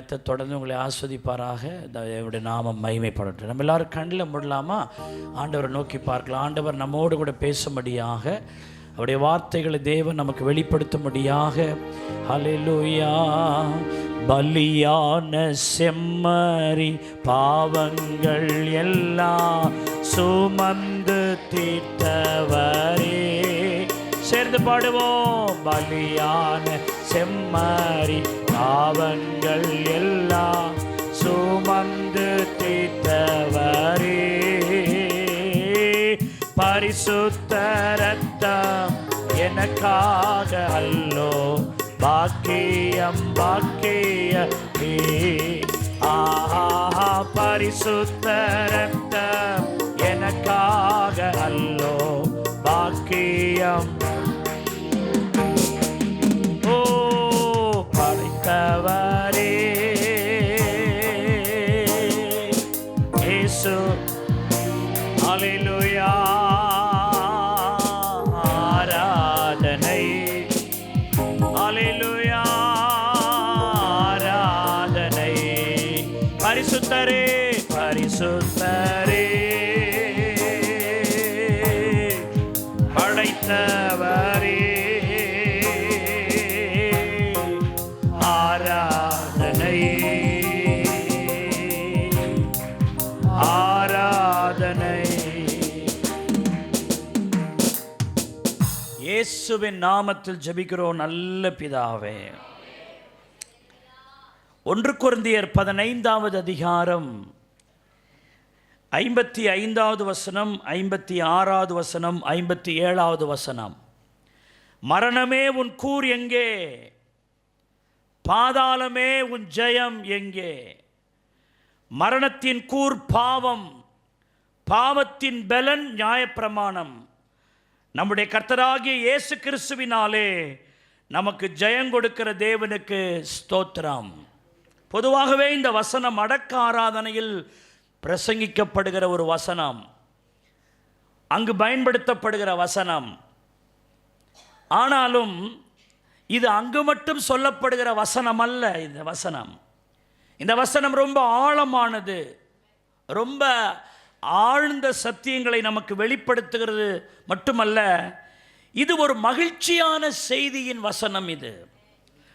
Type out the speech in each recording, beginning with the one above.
கர்த்தர் தொடர்ந்து உங்களை ஆஸ்வதிப்பாராக. அவருடைய நாமம் மகிமைப்படட்டும். நம்ம எல்லாரும் கண்ணில் முடலாமா ஆண்டவரை நோக்கி பார்க்கலாம். ஆண்டவர் நம்மோடு கூட பேசும்படியாக, அவருடைய வார்த்தைகளை தேவன் நமக்கு வெளிப்படுத்தும்படியாக. ஹல்லேலூயா. பலியான செம்மறி பாவங்கள் எல்லாம் சுமந்து தீர்த்தவரே. சேர்ந்து பாடுவோம். பலியான செம்மறி பாவங்கள் எல்லாம் சுமந்து தீர்த்தவரே. பரிசுத்த ரத்தம் எனக்காக அல்லோ, பாக்கியம் பாக்கியமே. ஆஹா, பரிசுத்த ரத்தம் எனக்காக அல்லோ, பாக்கியம். ஓ படைத்தவரே இயேசு. ஹல்லேலூயா. ஆராதனை. ஹல்லேலூயா. ஆராதனை. பரிசுத்தரே பரிசுத்தரே படைத்தவரே ஆராதனை. ஆராதனை. இயேசுவின் நாமத்தில் ஜெபிக்கிறோம் நல்ல பிதாவே. 1 கொரிந்தியர் 15வது அதிகாரம் 55வது வசனம், 56வது வசனம், 57வது வசனம். மரணமே உன் கூர் எங்கே? பாதாளமே உன் ஜெயம் எங்கே? மரணத்தின் கூர் பாவம், பாவத்தின் பலன் நியாயப்பிரமாணம். நம்முடைய கர்த்தராகிய இயேசு கிறிஸ்துவினாலே நமக்கு ஜெயம் கொடுக்கிற தேவனுக்கு ஸ்தோத்திரம். பொதுவாகவே இந்த வசனம் அடக்க ஆராதனையில் பிரசங்கிக்கப்படுகிற ஒரு வசனம், அங்கு பயன்படுத்தப்படுகிற வசனம். ஆனாலும் இது அங்கு மட்டும் சொல்லப்படுகிற வசனம் அல்ல. இந்த வசனம் ரொம்ப ஆழமானது, ரொம்ப ஆழ்ந்த சத்தியங்களை நமக்கு வெளிப்படுத்துகிறது மட்டுமல்ல, இது ஒரு மகிழ்ச்சியான செய்தியின் வசனம். இது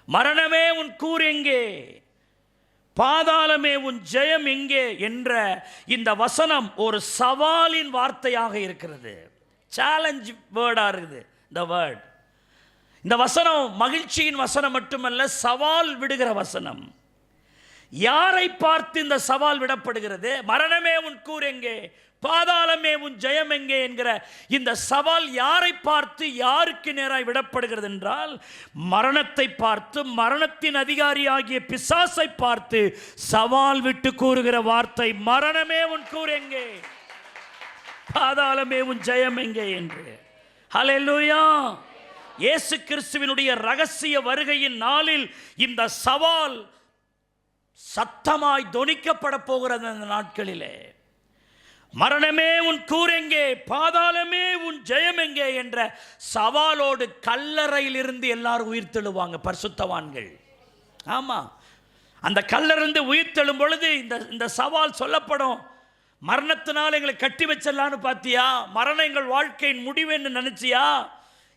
மரணமே உன் கூர் எங்கே, பாதாளமே உன் ஜெயம் எங்கே என்ற இந்த வசனம் ஒரு சவாலின் வார்த்தையாக இருக்கிறது. சேலஞ்ச் வேர்டாக இருக்குது இந்த வேர்ட். இந்த வசனம் மகிழ்ச்சியின் வசனம் மட்டுமல்ல, சவால் விடுகிற வசனம். யாரை பார்த்து இந்த சவால் விடப்படுகிறது? மரணமே உன் கூர் எங்கே, பாதாளமே உன் ஜெயம் எங்கே என்கிற இந்த சவால் யாரை பார்த்து, யாருக்கு நேராய் விடப்படுகிறது என்றால், மரணத்தை பார்த்து, மரணத்தின் அதிகாரியாகிய பிசாசை பார்த்து சவால் விட்டு கூறுகிற வார்த்தை மரணமே உன் கூர் எங்கே, பாதாளமே உன் ஜெயம் எங்கே என்று. ஹல்லேலூயா. இயேசு கிறிஸ்துவினுடைய ரகசிய வருகையின் நாளில் இந்த சவால் சத்தமாய் தொனிக்கப்பட போகிறது. அந்த நாட்களிலே மரணமே உன் கூர் எங்கே, பாதாளமே உன் ஜெயம் எங்கே என்ற சவாலோடு கல்லறையில் இருந்து எல்லாரும் உயிர்த்தெழுவாங்க பரிசுத்தவான்கள். ஆமாம், அந்த கல்லறையிலிருந்து உயிர்த்தெழும் பொழுது இந்த சவால் சொல்லப்படும். மரணத்தினால் எங்களை கட்டி வச்சிடலான்னு பார்த்தியா? மரணம் எங்கள் வாழ்க்கையின் முடிவுன்னு நினைச்சியா?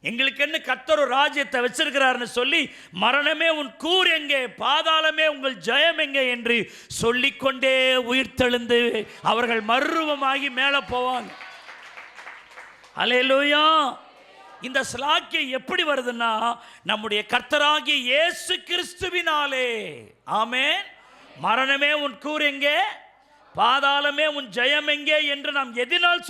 எங்களுக்கு என்ன கர்த்தர் ஒரு ராஜ்யத்தை வச்சிருக்கிறார்னு சொல்லி மரணமே உன் கூர் எங்கே, பாதாளமே உங்கள் ஜெயம் எங்கே என்று சொல்லிக்கொண்டே உயிர்த்தெழுந்து அவர்கள் மறுரூபமாகி மேலே போவாங்க. ஹல்லேலூயா. இந்த ஸ்லாக்கியம் எப்படி வருதுன்னா, நம்முடைய கர்த்தராகிய இயேசு கிறிஸ்துவினாலே. ஆமென். மரணமே உன் கூர் எங்கே, பாதாளமே உன் ஜெயம் எங்கே என்று நாம் எதினால்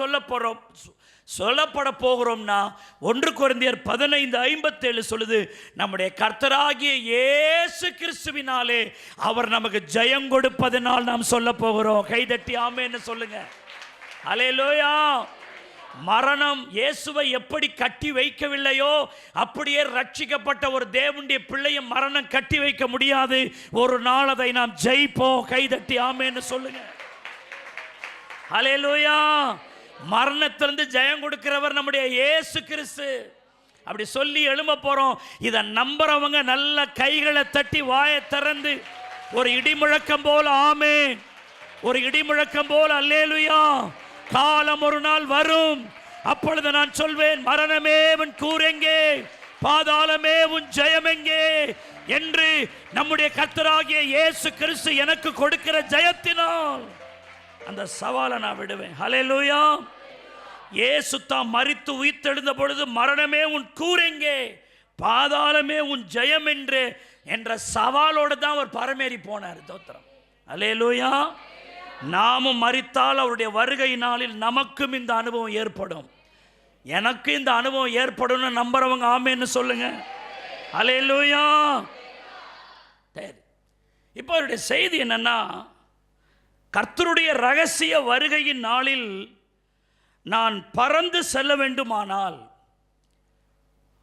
சொல்லப்பட போகிறோம்னா, 1 கொரிந்தியர் 15:57 சொல்லுது, நம்முடைய கர்த்தராகிய இயேசு கிறிஸ்துவினாலே அவர் நமக்கு ஜெயம் கொடுப்பதனால் நாம் சொல்ல போகிறோம். கைதட்டி ஆமென்னு சொல்லுங்க. ஹல்லேலூயா. மரணம் இயேசுவை எப்படி கட்டி வைக்கவில்லையோ அப்படியே ரட்சிக்கப்பட்ட ஒரு தேவனுடைய பிள்ளையை மரணம் கட்டி வைக்க முடியாது. ஒரு நாள் அதை நாம் ஜெயிப்போம். கைதட்டி ஆமென்னு சொல்லுங்க. ஹல்லேலூயா. மரணத்திலிருந்து ஜெயம் கொடுக்கிறவர் நம்முடைய இயேசு கிறிஸ்து. அப்படி சொல்லி எழும்ப போறோம். இதை நம்புறவங்க நல்ல கைகளை தட்டி வாயை திறந்து ஒரு இடி முழக்கம் போல ஆமென், ஒரு இடி முழக்கம் போல அல்லேலூயா. காலம் ஒரு நாள் வரும், அப்பொழுது நான் சொல்வேன், மரணமே உன் கூர் எங்கே, பாதாளமே உன் ஜெயம் எங்கே என்று நம்முடைய கர்த்தராகிய இயேசு கிறிஸ்து எனக்கு கொடுக்கிற ஜெயத்தினால் அந்த சவாலை நான் விடுவேன். ஹல்லேலூயா. இயேசு தாம் மரித்து உயிர்த்தெழுந்த பொழுது மரணமே உன் கூர் எங்கே, பாதாளமே உன் ஜெயம் என்று என்ற சவாலோடு தான் அவர் பரமேறி போனார். தோத்திரம். ஹல்லேலூயா. நாமும் மரித்தால் அவருடைய வருகை நாளில் நமக்கும் இந்த அனுபவம் ஏற்படும். எனக்கு இந்த அனுபவம் ஏற்படும் நம்புறவங்க ஆமென்னு சொல்லுங்க. ஹல்லேலூயா. சரி, இப்போ அவருடைய செய்தி என்னன்னா, கர்த்தருடைய ரகசிய வருகையின் நாளில் நான் பறந்து செல்ல வேண்டுமானால்,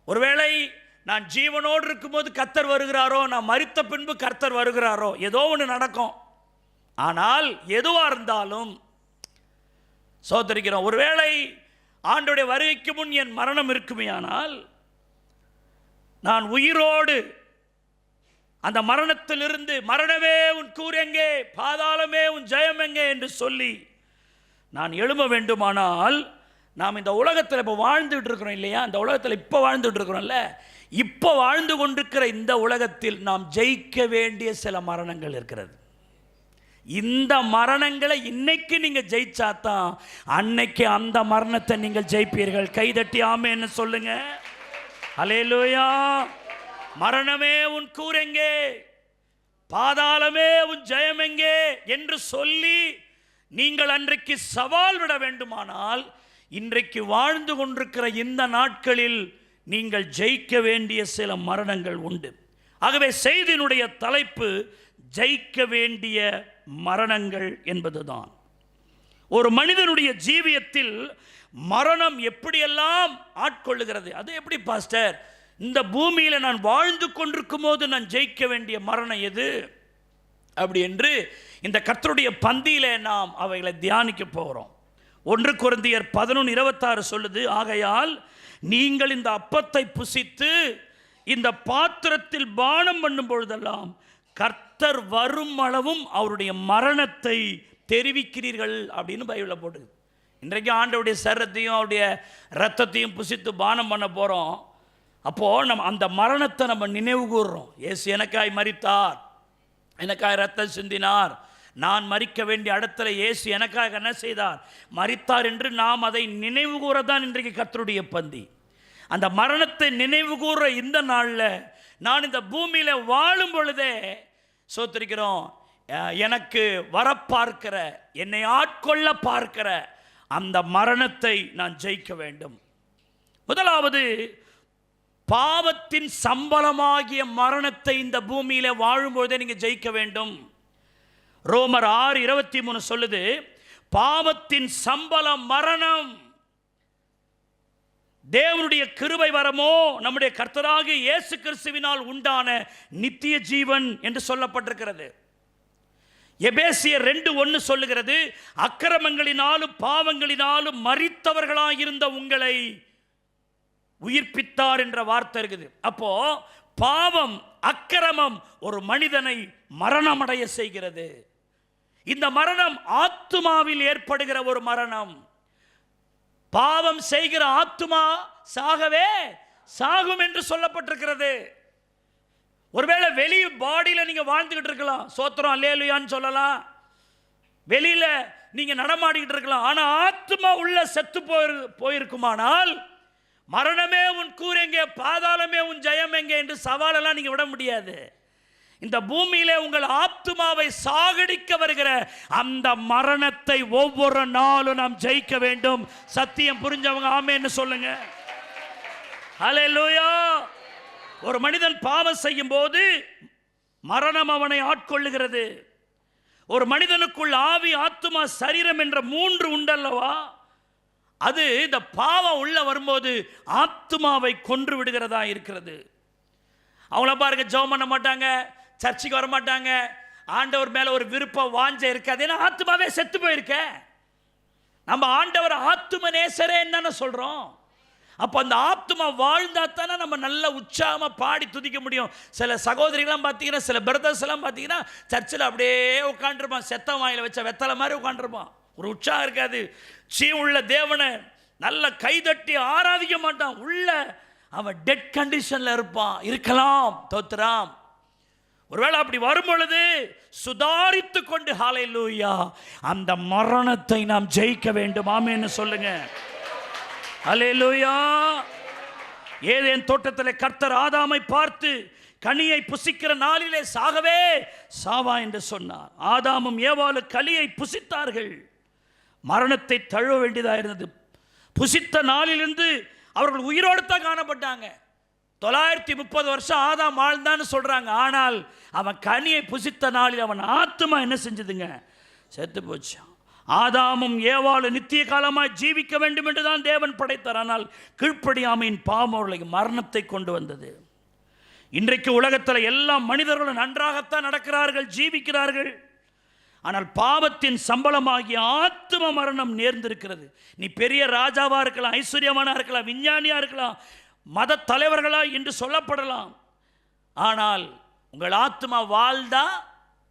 ஒருவேளை நான் ஜீவனோடு இருக்கும்போது கர்த்தர் வருகிறாரோ, நான் மரித்த பின்பு கர்த்தர் வருகிறாரோ, ஏதோ ஒன்று நடக்கும். ஆனால் எதுவாக இருந்தாலும் சோதரிக்கிறோம். ஒருவேளை ஆண்டோடைய வருகைக்கு முன் என் மரணம் இருக்குமேயானால், நான் உயிரோடு அந்த மரணத்திலிருந்து மரணமே உன் கூர் எங்கே, பாதாளமே உன் ஜெயம் எங்கே என்று சொல்லி நான் எழும்ப வேண்டுமானால், நாம் இந்த உலகத்தில் இப்போ வாழ்ந்துட்டு இருக்கிறோம் இல்லையா, இந்த உலகத்தில் இப்போ வாழ்ந்துட்டு இருக்கிறோம்ல, இப்போ வாழ்ந்து கொண்டிருக்கிற இந்த உலகத்தில் நாம் ஜெயிக்க வேண்டிய சில மரணங்கள் இருக்கிறது. இந்த மரணங்களை இன்னைக்கு நீங்க ஜெயிச்சாதான் அன்னைக்கு அந்த மரணத்தை நீங்கள் ஜெயிப்பீர்கள். கைதட்டி ஆமென்னு சொல்லுங்க. ஹல்லேலூயா. மரணமே உன் கூர் எங்கே, பாதாளமே உன் ஜெயம் எங்கே என்று சொல்லி நீங்கள் அன்றைக்கு சவால் விட வேண்டுமானால், இன்றைக்கு வாழ்ந்து கொண்டிருக்கிற இந்த நாட்களில் நீங்கள் ஜெயிக்க வேண்டிய சில மரணங்கள் உண்டு. ஆகவே செய்தியினுடைய தலைப்பு ஜெயிக்க வேண்டிய மரணங்கள் என்பதுதான். ஒரு மனிதனுடைய ஜீவியத்தில் மரணம் எப்படியெல்லாம் ஆட்கொள்ளுகிறது. அது எப்படி பாஸ்டர், இந்த பூமியில் நான் வாழ்ந்து கொண்டிருக்கும் போது நான் ஜெயிக்க வேண்டிய மரணம் எது அப்படி என்று இந்த கர்த்தருடைய பந்தியிலே நாம் அவைகளை தியானிக்க போகிறோம். 1 கொரிந்தியர் 11:26 சொல்லுது, ஆகையால் நீங்கள் இந்த அப்பத்தை புசித்து இந்த பாத்திரத்தில் பானம் பண்ணும் பொழுதெல்லாம் கர்த்தர் வரும் அளவும் அவருடைய மரணத்தை தெரிவிக்கிறீர்கள் அப்படின்னு பைபிளில் போட்டுது. இன்றைக்கு ஆண்டவருடைய சரீரத்தையும் அவருடைய இரத்தத்தையும் புசித்து பானம் பண்ண போகிறோம். அப்போது நம்ம அந்த மரணத்தை நம்ம நினைவு கூறுறோம். இயேசு எனக்காய் மரித்தார், எனக்காய் இரத்தம் சிந்தினார், நான் மரிக்க வேண்டிய இடத்துல இயேசு எனக்காக என்ன செய்தார், மரித்தார் என்று நாம் அதை நினைவு கூறதான் இன்றைக்கு கர்த்தருடைய பந்தி. அந்த மரணத்தை நினைவு கூற இந்த நாளில் நான் இந்த பூமியில் வாழும் பொழுதே சோத்திருக்கிறோம், எனக்கு வரப்பார்க்கிற, என்னை ஆட்கொள்ள பார்க்கிற அந்த மரணத்தை நான் ஜெயிக்க வேண்டும். முதலாவது, பாவத்தின் சம்பளமாகிய மரணத்தை இந்த பூமியில வாழும்பொழுதே நீங்க ஜெயிக்க வேண்டும். ரோமர் 6:23 சொல்லுது, பாவத்தின் சம்பளம் மரணம், தேவனுடைய கிருபை வரமோ நம்முடைய கர்த்தராகிய இயேசு கிறிஸ்துவினால் உண்டான நித்திய ஜீவன் என்று சொல்லப்பட்டிருக்கிறது. எபேசியர் 2:1 சொல்லுகிறது, அக்கிரமங்களினாலும் பாவங்களினாலும் மரித்தவர்களாயிருந்த உங்களை உயிர்ப்பித்தார் என்ற வார்த்தை இருக்குது. அப்போ பாவம், அக்கிரமம் ஒரு மனிதனை மரணமடைய செய்கிறது. இந்த மரணம் ஆத்துமாவில் ஏற்படுகிற ஒரு மரணம். பாவம் செய்கிற ஆத்துமா சாகவே சாகும் என்று சொல்லப்பட்டிருக்கிறது. ஒருவேளை வெளி பாடியில் நீங்க வாழ்ந்துகிட்டு இருக்கலாம், சோத்திரம் அல்லேலூயான்னு சொல்லலாம், வெளியில நீங்க நடமாடிக்கிட்டு இருக்கலாம், ஆனா ஆத்துமா உள்ள செத்து போயிருக்குமானால், மரணமே உன் கூர் எங்கே, பாதாளமே உன் ஜெயம் எங்கே என்று சவாலெல்லாம் நீங்க விட முடியாது. இந்த பூமியிலே உங்கள் ஆத்துமாவை சாகடிக்க வருகிற அந்த மரணத்தை ஒவ்வொரு நாளும் நாம் ஜெயிக்க வேண்டும். சத்தியம் புரிஞ்சவங்க ஆமென்னு சொல்லுங்க. ஹல்லேலூயா. ஒரு மனிதன் பாவம் செய்யும் போது மரணம் அவனை ஆட்கொள்ளுகிறது. ஒரு மனிதனுக்குள் ஆவி, ஆத்துமா, சரீரம் என்ற 3 உண்டல்லவா, அது இந்த பாவம் உள்ள வரும்போது ஆத்துமாவை கொன்று விடுகிறதா இருக்கிறது. அவங்கள பாருங்க, ஜெபம் பண்ண மாட்டாங்க, சர்ச்சுக்கு வர மாட்டாங்க, ஆண்டவர் மேல ஒரு விருப்பம் வாஞ்ச இருக்காது. ஏன்னா ஆத்துமாவே செத்து போயிருக்க. நம்ம ஆண்டவர் ஆத்தும நேசரே என்னன்னு சொல்றோம். அப்போ அந்த ஆத்மா வாழ்ந்தா தானே நம்ம நல்ல உற்சாகமாக பாடி துதிக்க முடியும். சில சகோதரிகள்லாம் பார்த்தீங்கன்னா, சில பிரதர்ஸ் எல்லாம் பார்த்தீங்கன்னா சர்ச்சில் அப்படியே உட்காந்துருப்பான், செத்த வாயில் வச்ச வெத்தலை மாதிரி உட்காந்துருப்பான். ஒரு உற்சாகம் இருக்காது. உள்ள தேவனை நல்ல கைதட்டி ஆராதிக்க மாட்டான். உள்ள அவன் டெட் கண்டிஷனில் இருக்கலாம். தோத்திரம். ஒருவேளை அப்படி வரும் பொழுது சுதாரித்து கொண்டு ஹல்லேலூயா அந்த மரணத்தை நாம் ஜெயிக்க வேண்டும். ஆமென்னு சொல்லுங்க. ஹல்லேலூயா. ஏதேன் தோட்டத்தில் கர்த்தர் ஆதாமை பார்த்து கனியை புசிக்கிற நாளிலே சாகவே சாவா என்று சொன்னார். ஆதாமும் ஏவாளும் கனியை புசித்தார்கள். மரணத்தை தழுவ வேண்டியதாக இருந்தது. புசித்த நாளிலிருந்து அவர்கள் உயிரோடு தான் காணப்பட்டாங்க. 930 வருஷம் ஆதாம் வாழ்ந்தான்னு சொல்றாங்க. ஆனால் அவன் கனியை புசித்த நாளில் அவன் ஆத்மா என்ன செஞ்சதுங்க? செத்து போச்சு. ஆதாமும் ஏவாளும் நித்திய காலமாய் ஜீவிக்க வேண்டும் என்று தான் தேவன் படைத்தார். ஆனால் கீழ்ப்படியாமையின் பாவம் அவர்களுக்கு மரணத்தை கொண்டு வந்தது. இன்றைக்கு உலகத்தில் எல்லா மனிதர்களும் நன்றாகத்தான் நடக்கிறார்கள், ஜீவிக்கிறார்கள். ஆனால் பாவத்தின் சம்பளமாகிய ஆத்ம மரணம் நேர்ந்திருக்கிறது. நீ பெரிய ராஜாவா இருக்கலாம், ஐஸ்வர்யமானா இருக்கலாம், விஞ்ஞானியா இருக்கலாம், மத தலைவர்களா என்று சொல்லப்படலாம். ஆனால் உங்கள் ஆத்மா வாழ்ந்தா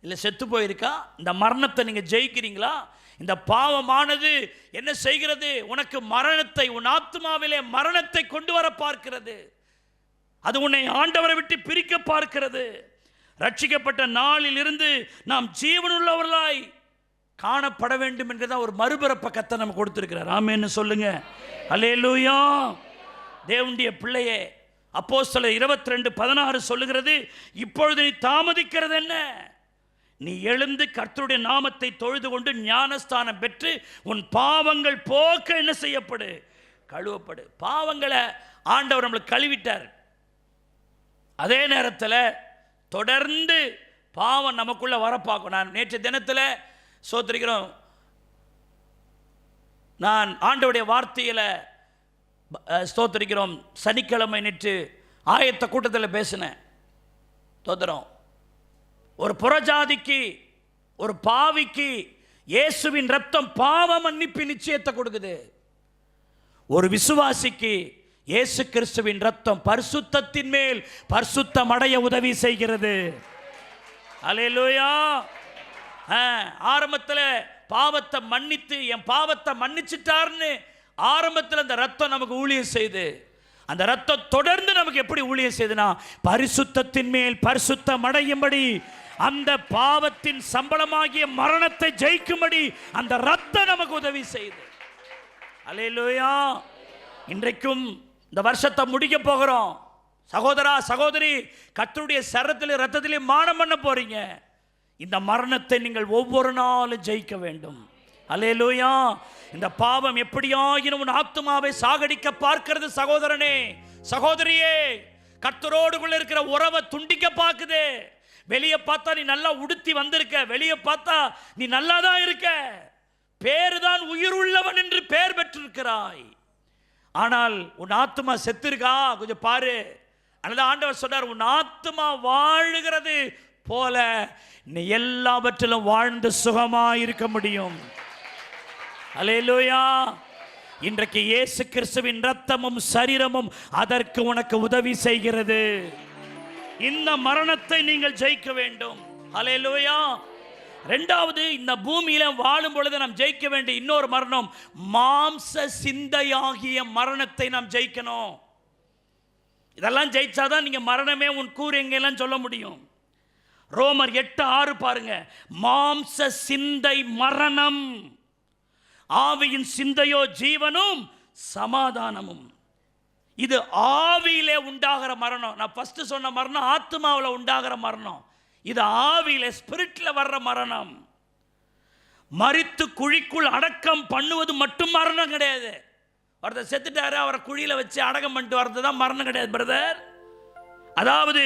இல்லை செத்து போயிருக்கா? இந்த மரணத்தை நீங்கள் ஜெயிக்கிறீங்களா? இந்த பாவமானது என்ன செய்கிறது? உனக்கு மரணத்தை, உன் ஆத்மாவிலே மரணத்தை கொண்டு வர பார்க்கிறது. அது உன்னை ஆண்டவரை விட்டு பிரிக்க பார்க்கிறது. ரட்சிக்கப்பட்ட நாளில் இருந்து நாம் ஜீவனுள்ளவர்களாய் காணப்பட வேண்டும் என்கிறதா ஒரு மறுபிறப்பை கர்த்தர் நமக்கு கொடுத்திருக்கிறார். ஆமென்னு சொல்லுங்க. அல்லேலூயா. தேவனுடைய பிள்ளையே, அப்போஸ்தலர் 22:16 சொல்லுகிறது, இப்பொழுது நீ தாமதிக்கிறது என்ன? நீ எழுந்து கர்த்தருடைய நாமத்தை தொழுது கொண்டு ஞானஸ்தானம் பெற்று உன் பாவங்கள் போக்க என்ன செய்யப்படு? கழுவப்படு. பாவங்களை ஆண்டவர் நம்மளுக்கு கழுவிட்டார். அதே நேரத்தில் தொடர்ந்து பாவம் நமக்குள்ள வர பார்க்கும். நான் நேற்று தினத்தில் சோத்திரிக்கிறோம், நான் ஆண்டவருடைய வார்த்தையில் ஸ்தோத்திரிக்கிறோம். சனிக்கிழமை நேற்று ஆயத்த கூட்டத்தில் பேசினேன். ஸ்தோத்திரம். ஒரு புறஜாதிக்கு, ஒரு பாவிக்கு இயேசுவின் ரத்தம் பாவ மன்னிப்பு நிச்சயத்தை கொடுக்குது. ஒரு விசுவாசிக்கு இயேசு கிறிஸ்துவின் ரத்தம் பரிசுத்தத்தின் மேல் பரிசுத்தம் அடைய உதவி செய்கிறது. அல்லேலூயா. ஆரம்பத்தில் பாவத்தை மன்னித்து என் பாவத்தை மன்னிச்சிட்டார்னு ஆரம்பத்தில் அந்த ரத்தம் நமக்கு ஊழியம் செய்து, அந்த ரத்தம் தொடர்ந்து நமக்கு எப்படி ஊழியம் செய்துனா பரிசுத்தத்தின் மேல் பரிசுத்தம் அடையும்படி, அந்த பாவத்தின் சம்பளமாகிய மரணத்தை ஜெயிக்கும்படி அந்த ரத்தம் நமக்கு உதவி செய்து. அல்லேலூயா. இன்றைக்கும் இந்த வருஷத்தை முடிக்க போகிறோம். சகோதரா, சகோதரி, கர்த்தருடைய சரத்திலே ரத்தத்திலே மானம் பண்ண போறீங்க. இந்த மரணத்தை நீங்கள் ஒவ்வொரு நாளும் ஜெயிக்க வேண்டும். அல்லேலூயா. இந்த பாவம் எப்படியாயினும் உன் ஆத்துமாவை சாகடிக்க பார்க்கிறது. சகோதரனே, சகோதரியே, கர்த்தரோடுக்குள்ள இருக்கிற உறவை துண்டிக்க பார்க்குது. வெளியே பார்த்தா நீ நல்லா உடுத்தி வந்திருக்க, வெளியே பார்த்தா நீ நல்லா தான் இருக்க, பேரு தான் உயிர் உள்ளவன் என்று பெயர் பெற்றிருக்கிறாய். ஆனால் உன் ஆத்மா செத்து இருக்கா? கொஞ்சம் பாரு. அல்லது ஆண்டவர் சொன்னார், உன் ஆத்மா வாழுகிறது போல நீ எல்லாவற்றிலும் வாழ்ந்து சுகமா இருக்க முடியும். அல்லேலூயா. இன்றைக்கு இயேசு கிறிஸ்துவின் ரத்தமும் சரீரமும் அதற்கு உனக்கு உதவி செய்கிறது. இந்த மரணத்தை நீங்கள் ஜெயிக்க வேண்டும். அல்லேலூயா. ரெண்டாவது, இந்த பூமியில வாழும் பொழுது நாம் ஜெயிக்க வேண்டிய இன்னொரு மரணம் மாம்ச சிந்தையாகிய மரணத்தை நாம் ஜெயிக்கணும். இதெல்லாம் ஜெயிச்சாதான் நீங்க மரணமே உன் கூறு எங்கெல்லாம் சொல்ல முடியும். ரோமர் 8:6 பாருங்க. மாம்ச சிந்தை மரணம், ஆவியின் சிந்தையோ ஜீவனும் சமாதானமும். இது ஆவியிலே உண்டாகிற மரணம். நான் ஃபர்ஸ்ட் சொன்ன மரணம் ஆத்மாவில் உண்டாகிற மரணம். இது ஆவியில, ஸ்பிரிட்ல வர்ற மரணம். மரித்து குழிக்குள் அடக்கம் பண்ணுவது மட்டும் மரணம் கிடையாது. ஒருத்தர் செத்துட்டாரு, அவரை குழியில வச்சு அடக்கம் பண்ணிட்டு வர்றது தான் மரணம் கிடையாது பிரதர். அதாவது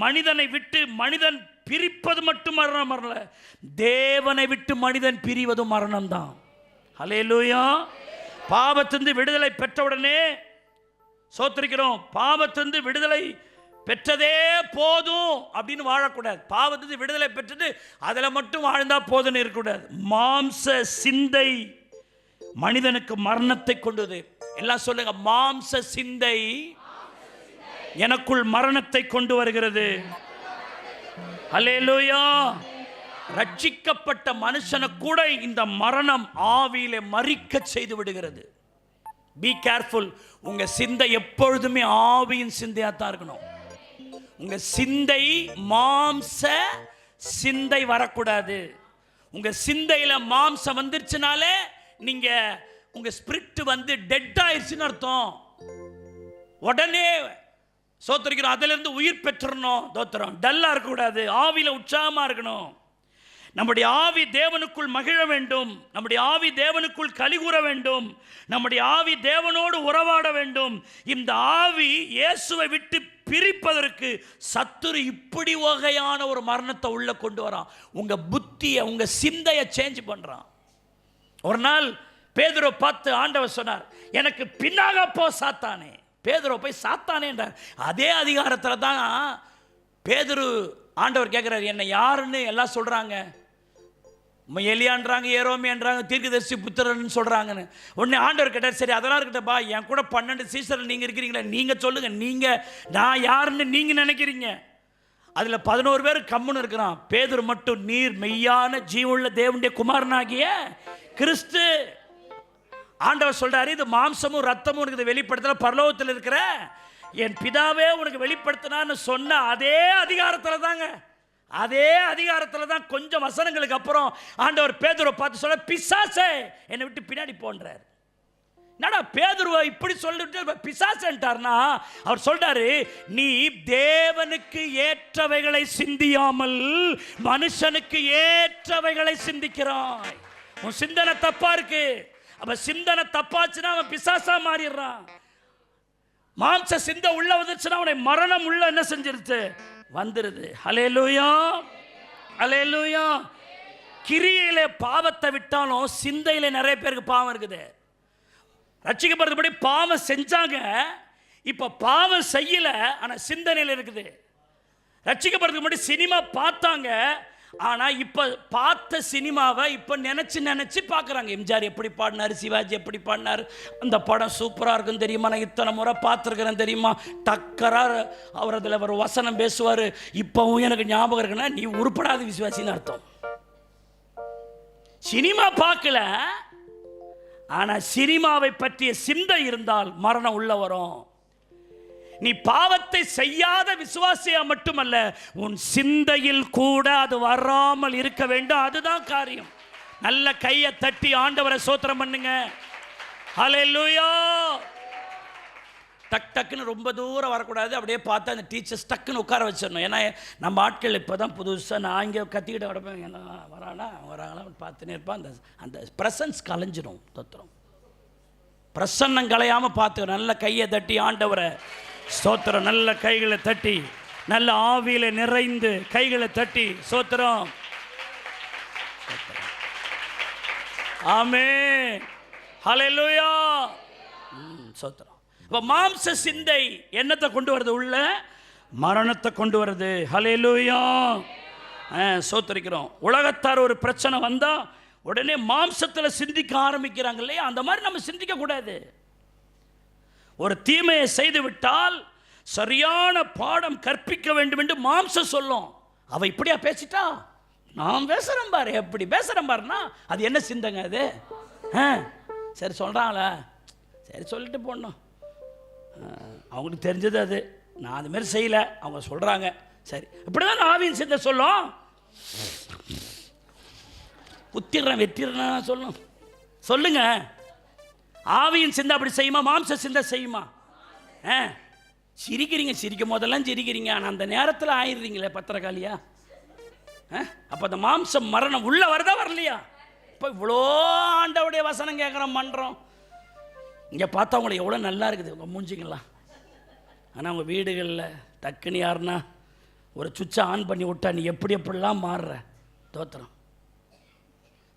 மனிதனை விட்டு மனிதன் பிரிப்பது மட்டும் மரணம் அல்ல, தேவனை விட்டு மனிதன் பிரிவது மரணம் தான். ஹல்லேலூயா. பாவத்திலிருந்து விடுதலை பெற்றவுடனே சோத்திரிக்கிறோம், பாவத்திலிருந்து விடுதலை பெற்றதே போதும் அப்படின்னு வாழக்கூடாது. பாவத்திலிருந்து விடுதலை பெற்றது அதில் மட்டும் வாழ்ந்தா போதுன்னு இருக்கக்கூடாது. மாம்ச சிந்தை மனிதனுக்கு மரணத்தை கொண்டது. எல்லாம் சொல்லுங்க, மாம்ச சிந்தை எனக்குள் மரணத்தை கொண்டு வருகிறது. அல்லேலூயா. ரட்சிக்கப்பட்ட மனுஷனை கூட இந்த மரணம் ஆவியிலே மரிக்க செய்து விடுகிறது. Be careful. உங்க சிந்தை எப்பொழுதுமே ஆவியின் சிந்தையா தான் இருக்கணும். உங்க சிந்தை மாம்ச சிந்தை வரக்கூடாது. உங்க சிந்தையில மாம்சம் வந்துருச்சுனாலே நீங்க உங்க ஸ்பிரிட் டெட் ஆயிடுச்சுன்னு அர்த்தம். உடனே சோத்திரிக்கிறோம், அதுல இருந்து உயிர் பெற்றணும். தோத்திரம் டல்லா இருக்கக்கூடாது, ஆவியில உற்சாகமா இருக்கணும். நம்முடைய ஆவி தேவனுக்குள் மகிழ வேண்டும். நம்முடைய ஆவி தேவனுக்குள் கலிகூற வேண்டும். நம்முடைய ஆவி தேவனோடு உறவாட வேண்டும். இந்த ஆவி இயேசுவை விட்டு பிரிப்பதற்கு சத்துரு இப்படி வகையான ஒரு மரணத்தை உள்ள கொண்டு வரான். உங்க புத்தியை, உங்க சிந்தையை சேஞ்ச் பண்றான். ஒரு நாள் பேதுரு பார்த்து ஆண்டவர் சொன்னார், எனக்கு பின்னாக போ சாத்தானே. பேதுரு போய் சாத்தானே என்றார். அதே அதிகாரத்தில் தான் பேதுரு ஆண்டவர் கேட்குறாரு, என்னை யாருன்னு எல்லாம் சொல்கிறாங்க. எலியான்றாங்க, ஏரோமியான்றாங்க, தீர்க்கதரிசி புத்திரன்னு சொல்கிறாங்கன்னு. உடனே ஆண்டவர் கேட்டார், சரி அதெல்லாம் இருக்கட்டப்பா, என் கூட 12 சீசரில் நீங்கள் இருக்கிறீங்களா, நீங்கள் சொல்லுங்கள், நீங்கள் நான் யாருன்னு நீங்கள் நினைக்கிறீங்க. அதில் 11 பேர் கம்முன்னு இருக்கிறான். பேதுரு மட்டும், நீர் மெய்யான ஜீவனுள்ள தேவனுடைய குமாரனாகிய கிறிஸ்து. ஆண்டவர் சொல்றாரு, இது மாம்சமும் ரத்தமும் உனக்கு வெளிப்படுத்தல, பரலோகத்தில் இருக்கிற என் பிதாவே உனக்கு வெளிப்படுத்தினான்னு சொன்ன அதே அதிகாரத்தில் தாங்க, அதே அதிகாரத்தில் தான் கொஞ்சம் வசனங்களுக்கு அப்புறம் ஆண்டவர் பேதுருவை பார்த்து சொல்ல, பிசாசே என்னை விட்டு பின்னாடி போன்றார். என்னடா பேதுருவை இப்படி சொல்லிட்டு பிசாசன்ட்டார்னா, அவர் சொல்றாரு, நீ தேவனுக்கு ஏற்றவைகளை சிந்தியாமல் மனுஷனுக்கு ஏற்றவைகளை சிந்திக்கிறாய். உன் சிந்தனை தப்பா இருக்கு. அப்ப சிந்தனை தப்பாச்சுன்னா அவன் பிசாசா மாறிடுறான். மாம்ச சிந்தை உள்ள வந்துச்சுன்னா அவனை மரணம் உள்ள என்ன செஞ்சிருச்சு வந்துருது. ஹல்லேலூயா, ஹல்லேலூயா. கிரியிலே பாவத்தை விட்டாலும் சிந்தையில நிறைய பேருக்கு பாவம் இருக்குது. ரட்சிக்கப்படுறதுபடி பாவம் செஞ்சாங்க, இப்ப பாவம் செய்யல, ஆனா சிந்தனையில் இருக்குது. ரட்சிக்கப்படுறதுக்கு முன்னாடி சினிமா பார்த்தாங்க, ஆனால் இப்போ பார்த்த சினிமாவை இப்போ நினச்சி பார்க்குறாங்க. எம்ஜிஆர் எப்படி பாடினார், சிவாஜி எப்படி பாடினார், அந்த படம் சூப்பராக இருக்கும் தெரியுமா, நான் இத்தனை முறை பார்த்துருக்கிறேன் தெரியுமா, டக்கராக அவர் அதில் ஒரு வசனம் பேசுவார், இப்போவும் எனக்கு ஞாபகம் இருக்குன்னா நீ உருப்படாத விசுவாசின்னு அர்த்தம். சினிமா பார்க்கல, ஆனால் சினிமாவை பற்றிய சிந்தை இருந்தால் மரணம் உள்ள வரும். நீ பாவத்தை செய்யாத விசுவாசியா மட்டுமல்ல, உன் சிந்தையில் கூட அது வராமல் இருக்க வேண்டும். அதுதான் காரியம். நல்ல கையை தட்டி ஆண்டவரை ஸ்தோத்திரம் பண்ணுங்க. ஹல்லேலூயா. டக் டக்குன்னு ரொம்ப தூரம் வரக்கூடாது. அப்படியே பார்த்தா அந்த டீச்சர்ஸ் டக்குன்னு உட்கார வச்சிடணும். ஏன்னா நம்ம ஆட்கள் இப்போ தான் புதுசாக நான் இங்கே கத்திக்கிட்ட கிடப்பேன், என்ன வராங்களா பார்த்துனே இருப்பான். அந்த அந்த ப்ரெசன்ஸ் கலைஞ்சிடும். தோத்திரம் பிரசன்னம் கலையாமல் பார்த்து நல்ல கையை தட்டி ஆண்டவரை ஸ்தோத்திரம். நல்ல கைகளை தட்டி, நல்ல ஆவியில நிறைந்து கைகளை தட்டி ஸ்தோத்திரம். ஆமென், ஹல்லேலூயா. ஸ்தோத்திரம். அப்ப மாம்ச சிந்தை என்னத்தை கொண்டு வருது? உள்ள மரணத்தை கொண்டு வருது. ஹல்லேலூயா. ஸ்தோத்திரிக்கிறோம். உலகத்தார் ஒரு பிரச்சனை வந்தா உடனே மாம்சத்தில் சிந்திக்க ஆரம்பிக்கிறாங்க இல்லையா, அந்த மாதிரி நம்ம சிந்திக்க கூடாது. ஒரு தீமையை செய்து விட்டால் சரியான பாடம் கற்பிக்க வேண்டும் என்று மாம்சம் சொல்லும். அவ இப்படியா பேசிட்டா, நான் பேசுறேன் பாரு, எப்படி பேசுறேன் பாருன்னா அது என்ன சிந்தங்க அது? சரி சொல்றாங்களா, சரி சொல்லிட்டு போடணும், அவங்களுக்கு தெரிஞ்சது அது, நான் அது மாதிரி செய்யல, அவங்க சொல்றாங்க, சரி இப்படிதான் ஆவியின் சிந்தை சொல்லும். குத்திடுறேன் வெற்றிடுறேன் சொல்லும். சொல்லுங்க, ஆவியின் சிந்தை அப்படி செய்யுமா, மாம்ச சிந்தை செய்யுமா? சிரிக்கிறீங்க, சிரிக்கும் போதெல்லாம் சிரிக்கிறீங்க, ஆனால் அந்த நேரத்தில் ஆயிடுறீங்களே பத்திரக்காளியா. அப்போ அந்த மாம்சம் மரணம் உள்ள வருதா வரலையா? இப்போ இவ்வளோ ஆண்டவுடைய வசனம் கேட்குறோம் பண்ணுறோம். இங்கே பார்த்தா உங்களுக்கு எவ்வளோ நல்லா இருக்குது உங்கள் மூஞ்சிங்களாம். ஆனால் உங்கள் வீடுகளில் டக்குன்னு யாருன்னா ஒரு சுவிட்சை ஆன் பண்ணி விட்டா நீ எப்படி எப்படிலாம் மாறுற. தோத்திரம்.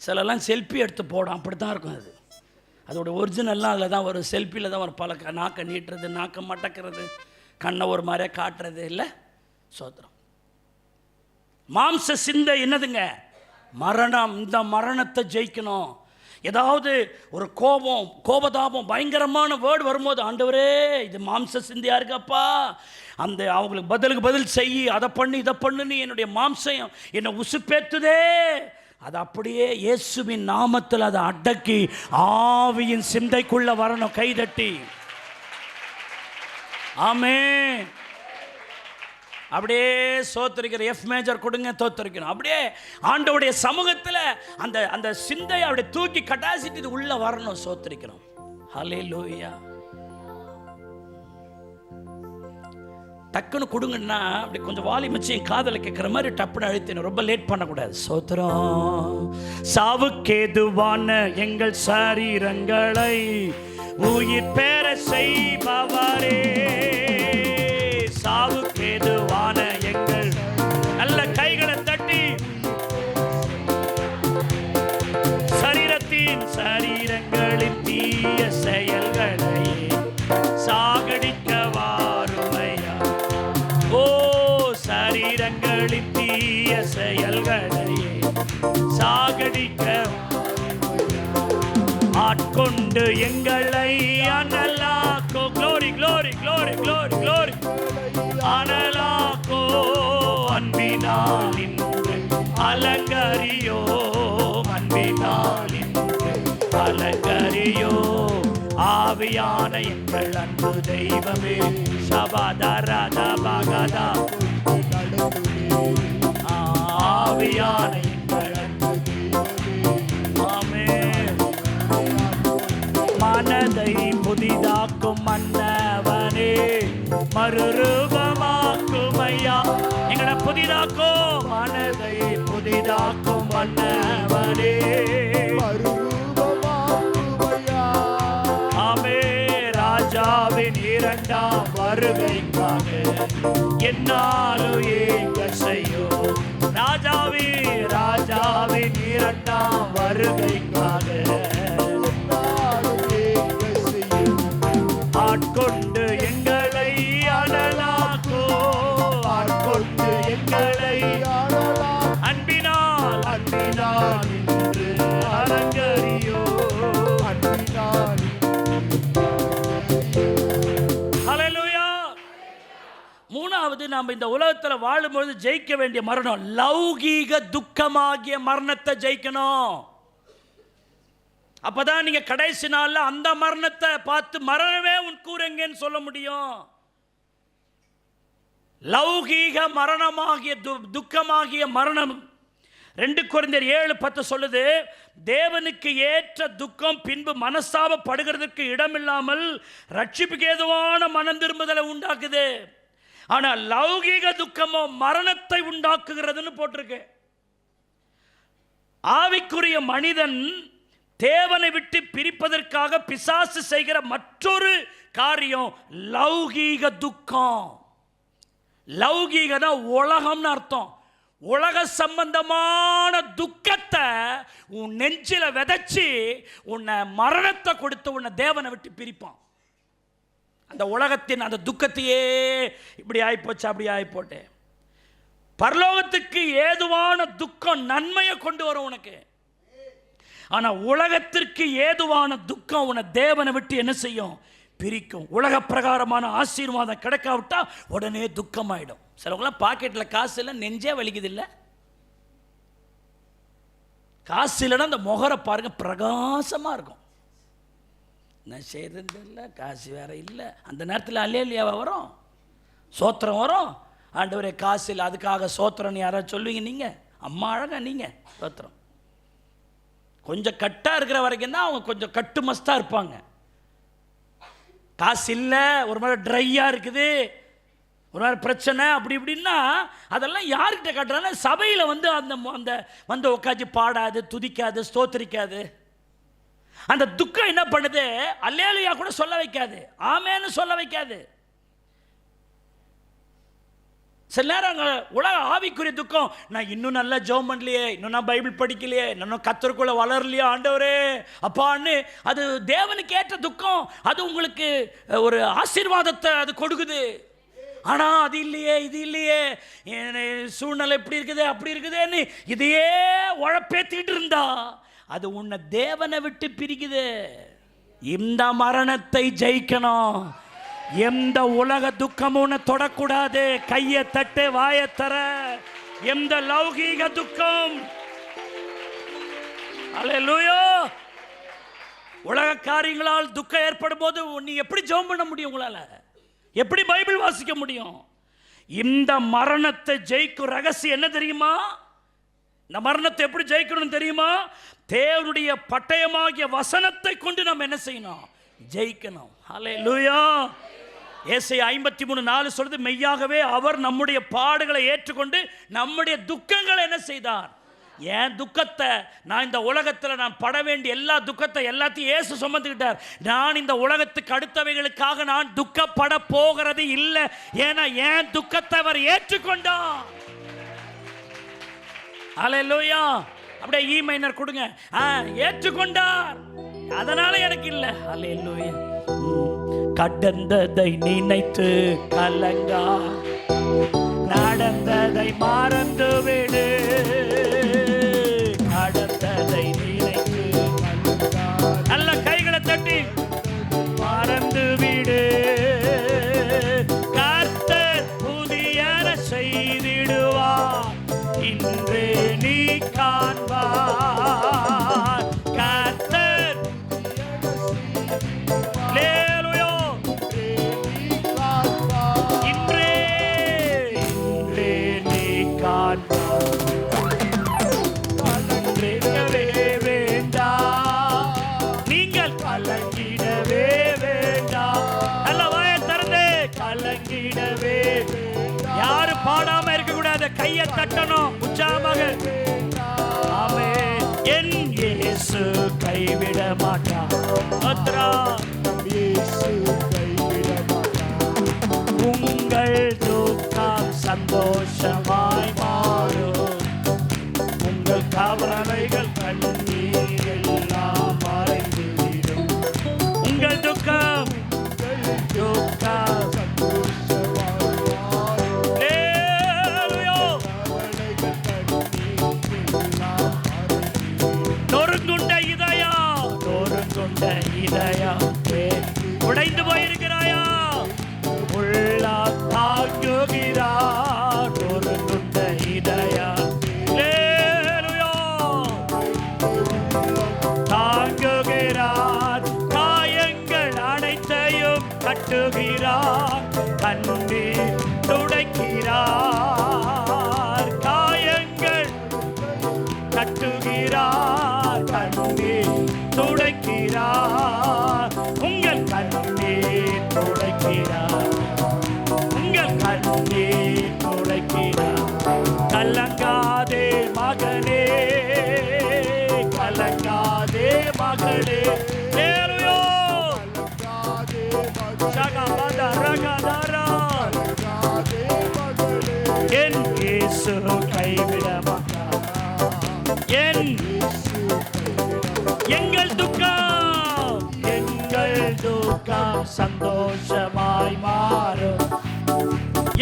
சிலலாம் செல்ஃபி எடுத்து போடும், அப்படி தான் இருக்கும் அது. அதோட ஒரிஜினல்லாம் அதில் தான் ஒரு செல்ஃபியில் தான் ஒரு பல நாக்கை நீட்டுறது, நாக்கை மடக்கிறது, கண்ணை ஒரு மாதிரியாக காட்டுறது இல்லை. சோத்திரம். மாம்ச சிந்தை என்னதுங்க? மரணம். இந்த மரணத்தை ஜெயிக்கணும். ஏதாவது ஒரு கோபதாபம் பயங்கரமான வேர்டு வரும்போது, ஆண்டவரே இது மாம்ச சிந்தையா இருக்கப்பா, அந்த அவங்களுக்கு பதில் செய், அதை பண்ணு இதை பண்ணுன்னு என்னுடைய மாம்சம் என்னை உசுப்பேத்துதே, அது அப்படியே இயேசுவின் நாமத்தில் அதை அடக்கி ஆவியின் சிந்தைக்குள்ள வரணும். கைதட்டி ஆமென். அப்படியே சோத்தரிக்கிற எஃப் மேஜர் கொடுங்க, தோத்தரிக்கணும். அப்படியே ஆண்டவருடைய சமூகத்தில் அந்த அந்த சிந்தையை அப்படியே தூக்கி கட்டாசிட்டு இது உள்ள வரணும். சோத்தரிக்கணும். ஹல்லேலூயா. டக்குன்னு கொடுங்கன்னா அப்படி கொஞ்சம் வாலி வச்சு என் காதலை கேட்குற மாதிரி டப்புன்னு அழுத்தின, ரொம்ப லேட் பண்ணக்கூடாது. சோத்திரம். சாவுக்கேதுவான எங்கள் சரீரங்களை உயிர் பெற செய்பவரே, சாவுக்கேதுவான எங்கள், நல்ல கைகளை தட்டி, சரீரங்களின் தீய செயல்களை சாகடிக்க வாருமையா. ஓ, சரீரங்களின் தீய செயல்களை சாகடிக்க ஆட்கொண்டு எங்களை அனலாக்கோ. Glory glory glory glory glory. அனலாக்கோ, அன்பினால் இன்று அலங்கரியோ, அன்பினால் இன்று அலங்கரியோ, ஆவியான எங்கள் அன்பு தெய்வமே. சபாதரதா பகதா, ஆவியான எங்கள் அன்பு தெய்வமே. மனதை புதிதாக்கும் மன்னவனே, மறுரூபமாக்கும் ஐயா, எங்களை புதிதாக்கும். மனதை புதிதாக்கும் மன்னவனே, ஆமே. ராஜாவின் இரண்டாம் வருகைக்காக என்னாலும் ஏங்க செய்யும். ராஜாவின் இரண்டாம் வருகைக்காக ஆட்கொண்டு எங்களை அனலாக்கோ, ஆட்கொண்டு எங்களை அன்பினால் அன்பினால் இன்று அலங்கரியோ, அன்பினால். ஹல்லேலூயா. மூணாவது, நாம் இந்த உலகத்தில் வாழும்போது ஜெயிக்க வேண்டிய மரணம் லௌகீக துக்கமாகிய மரணத்தை ஜெயிக்கணும். அப்பதான் நீங்க கடைசி நாள்ல அந்த மரணத்தை பார்த்து மரணமே உன் கூரெங்கன்னு சொல்ல முடியும். லௌகீக மரணமாகிய துக்கமாகிய மரணம் 2 கொரிந்தியர் 7:10 சொல்லுது, தேவனுக்கு ஏற்ற துக்கம் பின்பு மனஸ்தாபப்படுகிறதுக்கு இடமில்லாமல் ரட்சிப்புக்கு ஏதுவான மனம் திரும்புதலை உண்டாக்குது. ஆனா லௌகீக துக்கமோ மரணத்தை உண்டாக்குகிறதுன்னு போட்டிருக்கு. ஆவிக்குரிய மனிதன் தேவனை விட்டு பிரிப்பதற்காக பிசாசு செய்கிற மற்றொரு காரியம் லௌகீக துக்கம். லௌகீகனா உலகம்னு அர்த்தம். உலக சம்பந்தமான துக்கத்தை உன் நெஞ்சில விதைச்சு உன்னை மரணத்தை கொடுத்து உன்னை தேவனை விட்டு பிரிப்பான். அந்த உலகத்தின் அந்த துக்கத்தையே இப்படி ஆயிப்போச்சு அப்படி ஆயிப்போட்டே. பரலோகத்துக்கு ஏதுவான துக்கம் நன்மையை கொண்டு வரும் உனக்கு. ஆனா உலகத்திற்கு ஏதுவான துக்கம் உன்னை தேவனை விட்டு என்ன செய்யும்? பிரிக்கும். உலக பிரகாரமான ஆசீர்வாதம் கிடைக்காவிட்டா உடனே துக்கமாயிடும். சிலவங்களாம் பாக்கெட்ல காசு இல்லை, நெஞ்சே வலிக்குது இல்லை. காசு இல்லைன்னா அந்த முகரை பாருங்க பிரகாசமா இருக்கும். நான் செய்யறது இல்லை, காசு வேற இல்லை. அந்த நேரத்தில் அல்லேலூயா வரும், சோத்திரம் வரும். ஆண்டவரே காசு இல்லை, அதுக்காக சோத்திரம்னு யாராவது சொல்லுவீங்க? நீங்க அம்மா அழகா நீங்க சோத்திரம். கொஞ்சம் கட்டா இருக்கிற வரைக்கும் தான் அவங்க கொஞ்சம் கட்டு மஸ்தா இருப்பாங்க. காசு இல்லை, ஒரு மாதிரி ட்ரையா இருக்குது, ஒரு மாதிரி பிரச்சனை அப்படி இப்படின்னா அதெல்லாம் யார்கிட்ட காட்டுறாங்க? சபையில் வந்து அந்த அந்த வந்து உட்காந்து பாடாது, துதிக்காது, ஸ்தோத்திரிக்காது. அந்த துக்கம் என்ன பண்ணுது? அல்லேலூயா கூட சொல்ல வைக்காது, ஆமேன்னு சொல்ல வைக்காது. சில நேரம் உலக ஆவிக்குரிய துக்கம், நான் இன்னும் நல்லா ஜெபம் பண்ணலையே, இன்னும் நான் பைபிள் படிக்கலையே, இன்னும் கர்த்தருக்குள்ள வளரலையே ஆண்டவரே அப்பான்னு, அது தேவனுக்கு ஏற்ற துக்கம். அது உங்களுக்கு ஒரு ஆசீர்வாதத்தை அது கொடுக்குது. ஆனால் அது இல்லையே, இது இல்லையே, சூழ்நிலை இப்படி இருக்குது அப்படி இருக்குதுன்னு இதையே உழப்பேத்திட்டு இருந்தா அது உன்னை தேவனை விட்டு பிரிக்குது. இந்த மரணத்தை ஜெயிக்கணும். எந்த உலக துக்கமும் உன்னை தொடக்கூடாது. கையை தட்டு, வாயை தர. எந்த லௌகீக துக்கம், அல்லேலூயா, உலக காரியங்களால் துக்கம் ஏற்படும் போது நீ எப்படி ஜெபம் பண்ண முடியும்? உங்களால எப்படி பைபிள் வாசிக்க முடியும்? இந்த மரணத்தை ஜெயிக்கும் ரகசியம் என்ன தெரியுமா? இந்த மரணத்தை எப்படி ஜெயிக்கணும் தெரியுமா? தேவனுடைய பட்டயமாகிய வசனத்தை கொண்டு நம்ம என்ன செய்யணும்? ஜெயிக்கணும். அல்லேலூயா. ஏசாயா 53:4 சொல்றது, மெய்யாகவே அவர் நம்முடைய பாடுகளை ஏற்றுக்கொண்டு நம்முடைய துக்கங்களை என்ன செய்தார்? என் துக்கத்தை, நான் இந்த உலகத்தில் நான் பட வேண்டிய எல்லா துக்கத்தை எல்லாத்தையும் இயேசு சுமந்துக்கிட்டார். நான் இந்த உலகத்துக்கு அடுத்தவைகளுக்காக நான் துக்கப்பட போகிறது இல்லை. ஏன்னா என் துக்கத்தை அவர் ஏற்றுக்கொண்டார். அல்லேலூயா. அப்படியே ஈ மைனர் கொடுங்க. ஏற்றுக்கொண்டார், அதனால எனக்கு இல்லை. அல்லேலூயா. கடந்ததை நினைத்து கலங்கா, நடந்ததை மறந்து விடு. கடந்ததை நினைத்து நல்ல கைகளை தட்டி மறந்து விடு. கர்த்தர் புதியன செய்திடுவார், இன்று நீ காண்பார். கர்த்தர் நீங்கள் கலங்கிடவே வேண்டாம். நல்ல வாயை திறந்து கலங்கிடவே. யாரு பாடாம இருக்க கூடாது, கையை தட்டணும் உற்சாகமாக. ஆமென். என் இயேசு கைவிட மாட்டார். உங்கள் துக்கம் சந்தோஷமாய் மாறும். உங்கள் கவலைகள் கண்ணீர் எல்லாம் மறைந்துவிடும். உங்கள் துக்கம் நொறுங்குண்ட இதயம் உடைந்து போயிருக்கிறாயா? உள்ளா தாங்குகிறார். நொறுங்குண்ட இதயம் தாங்குகிறார். காயங்கள் அனைத்தையும் கட்டுகிறார். கண்ணீர் துடைக்கிறார். காயங்கள் கட்டுகிறார். கண்ணீர் துடைக்கிறார். உங்கள் கண்ணீர் துடைக்கிறார். உங்கள் கண்ணீர் துடைக்கிறார். கலங்காதே மகனே, கலங்காதே மகளே. என் இயேசு கைவிட மாட்டார். எங்கள் துக்கம் சந்தோஷமாய் மாறும்.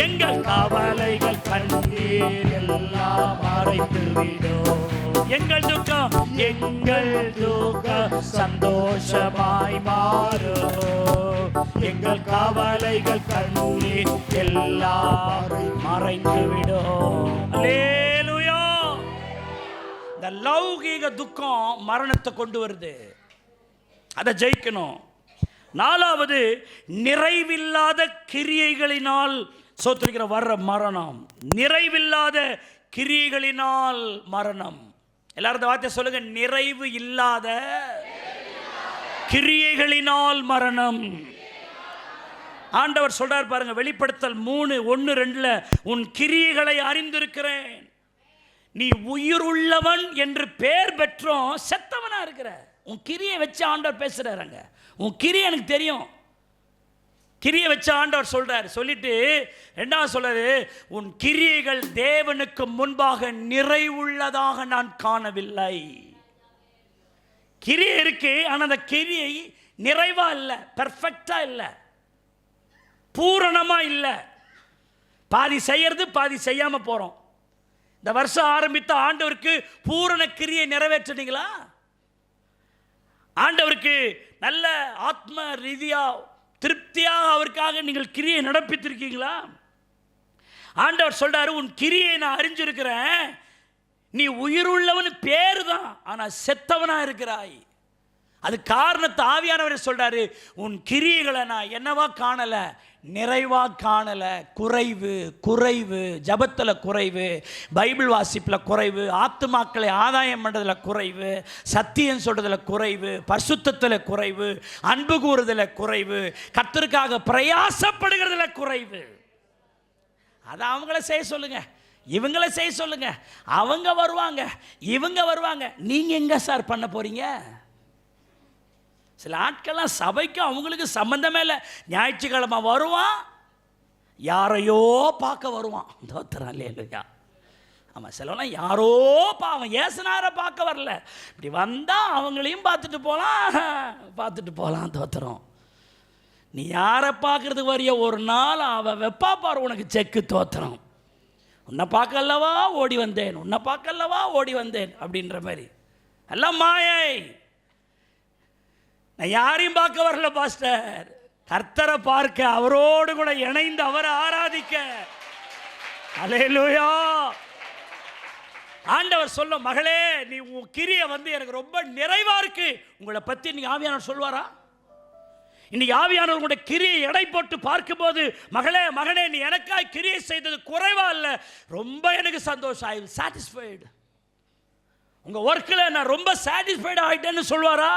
எங்கள் கவலைகள் கண்ணீர் எல்லாம் மறைத்துவிடும். எங்கள் துக்கம் சந்தோஷமாய் மாறும். எங்கள் கவலைகள் கண்ணீர் எல்லாம் மறைந்துவிடும். அல்லேலூயா. இந்த லௌகீக துக்கம் மரணத்தை கொண்டு வருது, அதை ஜெயிக்கணும். 4வது, நிறைவில்லாத கிரியைகளினால் சோத்திரிக்கிற வர்ற மரணம். நிறைவில்லாத கிரியைகளினால் மரணம். எல்லாரும் இந்த வார்த்தை சொல்லுங்க, நிறைவு இல்லாத கிரியைகளினால் மரணம். ஆண்டவர் சொல்றார் பாருங்க, வெளிப்படுத்தல் 3:1-2, உன் கிரியைகளை அறிந்திருக்கிறேன். நீ உயிர் உள்ளவன் என்று பெயர் பெற்றோம், செத்தவனா இருக்கிற. உன் கிரியை வச்சு ஆண்டவர் பேசுறாருங்க. உன் கிரியை எனக்கு தெரியும். கிரியை வச்ச ஆண்டவர் சொல்றாரு. சொல்லிட்டு 2வது சொல்றாரு, உன் கிரியைகள் தேவனுக்கு முன்பாக நிறைவுள்ளதாக நான் காணவில்லை. கிரியை இருக்கு, ஆனால் அந்த கிரியை நிறைவா இல்லை, பெர்ஃபெக்டா இல்லை, பூரணமா இல்லை. பாதி செய்யறது, பாதி செய்யாம போறோம். இந்த வருஷம் ஆரம்பித்த ஆண்டவருக்கு பூரண கிரியை நிறைவேற்றினீங்களா? ஆண்டவருக்கு நல்ல ஆத்ம ரீதியாக திருப்தியாக அவருக்காக நீங்கள் கிரியை நடப்பித்திருக்கீங்களா? ஆண்டவர் சொல்றாரு, உன் கிரியை நான் அறிஞ்சிருக்கிறேன், நீ உயிருள்ளவன் பேரு தான், ஆனால் செத்தவனா இருக்கிறாய். அது காரணத்தை ஆவியானவரை சொல்றாரு, உன் கிரியைகளை நான் என்னவா காணல, நிறைவா காணல. குறைவு குறைவு, ஜபத்தில் குறைவு, பைபிள் வாசிப்பில் குறைவு, ஆத்துமாக்களை ஆதாயம் பண்ணுறதுல குறைவு, சத்தியம் சொல்றதுல குறைவு, பரிசுத்தத்தில் குறைவு, அன்பு கூறுதல குறைவு, கர்த்தருக்காக பிரயாசப்படுகிறதுல குறைவு. அதை அவங்கள செய்ய சொல்லுங்க, இவங்கள செய்ய சொல்லுங்க. அவங்க வருவாங்க, இவங்க வருவாங்க. நீங்க எங்க சார் பண்ண போறீங்க? சில ஆட்கள்லாம் சபைக்கு அவங்களுக்கு சம்பந்தமே இல்லை. ஞாயிற்றுக்கிழமை வருவான், யாரையோ பார்க்க வருவான். தோத்துறான் இல்லையா? ஆமாம், சிலவெல்லாம் யாரோ அவன் ஏசுனாரை பார்க்க வரல, இப்படி வந்தால் அவங்களையும் பார்த்துட்டு போகலாம். தோத்துறோம். நீ யாரை பார்க்கறதுக்கு வரைய ஒரு நாள் அவன் வெப்பா பாரு உனக்கு செக்கு. தோத்துறோம். உன்னை பார்க்கல்லவா ஓடி வந்தேன், உன்னை பார்க்கல்லவா ஓடி வந்தேன் அப்படின்ற மாதிரி எல்லாம் மாயை. நான் யாரையும் பார்க்க வரல பாஸ்டர், கர்த்தரை பார்க்க, அவரோடு கூட இணைந்து அவரை ஆராதிக்க. அல்லேலூயா. ஆண்டவர் சொல்ல, மகளே நீ உன் கிரியை எனக்கு ரொம்ப நிறைவா இருக்கு. உங்களை பத்தி இன்னைக்கு ஆவியானவர் சொல்வாரா? இன்னைக்கு ஆவியானவர் உங்களுடைய கிரியை எடை போட்டு பார்க்கும்போது, மகளே மகனே நீ எனக்காய் கிரியை செய்தது குறைவா இல்லை, ரொம்ப எனக்கு சந்தோஷம், ஐ வில் சாட்டிஸ்ஃபைடு. உங்க ஒர்க்கில் நான் ரொம்ப சாட்டிஸ்ஃபைடு ஆகிட்டேன்னு சொல்வாரா?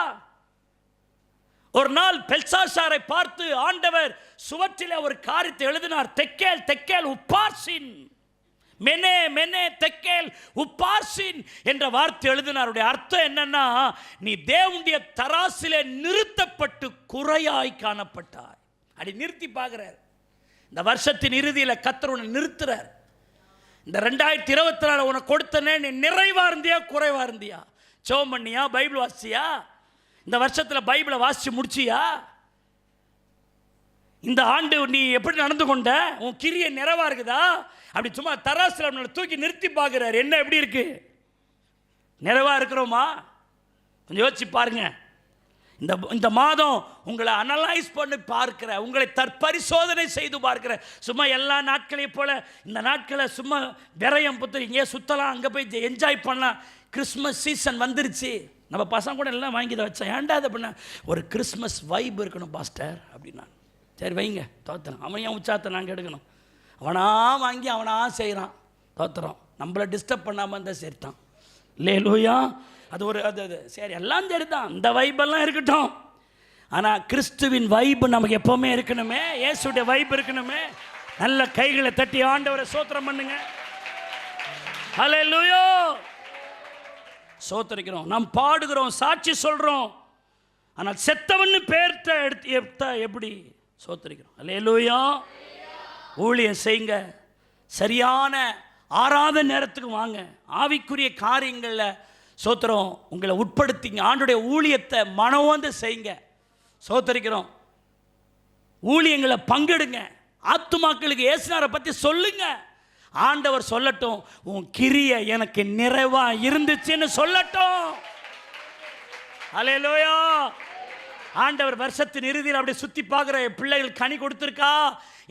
ஒரு நாள் பெல்சாசாரை பார்த்து ஆண்டவர் சுவற்றிலே ஒரு காரியத்தை எழுதினார். தெக்கேல் தெக்கேல் உப்பார்சின், மெனே மெனே தெக்கேல் உப்பார்சின் என்ற வார்த்தை எழுதினார். அர்த்தம் என்னன்னா, நீ தேவனுடைய தராசிலே நிறுத்தப்பட்டு குறையாய் காணப்பட்டாய். அப்படி நிறுத்தி பார்க்கிறார். இந்த வருஷத்தின் இறுதியில் கர்த்தர் உன்னை நிறுத்துறார். இந்த 2024 உனக்கு கொடுத்தனே, நீ நிறைவா இருந்தியா குறைவா இருந்தியா? ஜெபம் பண்ணியா? பைபிள் வாசியா? இந்த வருஷத்தில் பைபிளை வாசிச்சு முடிச்சியா? இந்த ஆண்டு நீ எப்படி நடந்து கொண்ட? உன் கிரியை நிறைவா இருக்குதா? அப்படி சும்மா தராசில் தூக்கி நிறுத்தி பார்க்கிறார். என்ன எப்படி இருக்கு? நிறைவா இருக்கிறோமா? கொஞ்சம் யோசிச்சு பாருங்க. இந்த மாதம் உங்களை அனலைஸ் பண்ணி பார்க்கிற, உங்களை தற்பரிசோதனை செய்து பார்க்கிற. சும்மா எல்லா நாட்களையும் போல இந்த நாட்களை சும்மா விரயம் புத்து இங்கே சுற்றலாம், அங்கே போய் என்ஜாய் பண்ணலாம். கிறிஸ்மஸ் சீசன் வந்துருச்சு. நம்ம பசங்க கூட எல்லாம் வாங்கி தான் வச்சேன். ஏன்டா அதை பண்ண? ஒரு கிறிஸ்மஸ் வைப் இருக்கணும் பாஸ்டர் அப்படின்னா. சரி வைங்க. தோத்துறோம். அவன் ஏன் உற்சாகத்தை நாங்கள் எடுக்கணும்? அவனா வாங்கி அவனா செய்கிறான். தோத்துறோம். நம்மளை டிஸ்டர்ப் பண்ணாமல் இருந்தால் சரிட்டான். அல்லேலூயா. அது ஒரு அது சரி, எல்லாம் சரிதான், இந்த வைப்பெல்லாம் இருக்கட்டும். ஆனால் கிறிஸ்துவின் வைப்பு நமக்கு எப்போவுமே இருக்கணுமே, இயேசுடைய வைப்பு இருக்கணுமே. நல்ல கைகளை தட்டி ஆண்டவரை ஸ்தோத்திரம் பண்ணுங்க. அல்லேலூயா. சோத்தரிக்கிறோம், நாம் பாடுகிறோம், சாட்சி சொல்கிறோம். ஆனால் செத்தவன்னு பேர்த்த எடுத்தா எப்படி சோத்தரிக்கிறோம்? அல்லேலூயா. ஊழியம் செய்யுங்க, சரியான ஆராத நேரத்துக்கு வாங்க, ஆவிக்குரிய காரியங்களில் சோத்திரம் உங்களை உட்படுத்திங்க. ஆண்டுடைய ஊழியத்தை மனம் வந்து செய்யுங்க. சோத்தரிக்கிறோம். ஊழியங்களை பங்கெடுங்க. ஆத்துமாக்களுக்கு இயேசுநாதரை பற்றி சொல்லுங்க. ஆண்டவர் சொல்லட்டும், உன் கிரியை எனக்கு நிறைவா இருந்துச்சுன்னு சொல்லட்டும். அல்லேலூயா. ஆண்டவர் வருஷத்தின் இறுதியில் அப்படி சுற்றி பார்க்குற, என் பிள்ளைகள் கனி கொடுத்துருக்கா,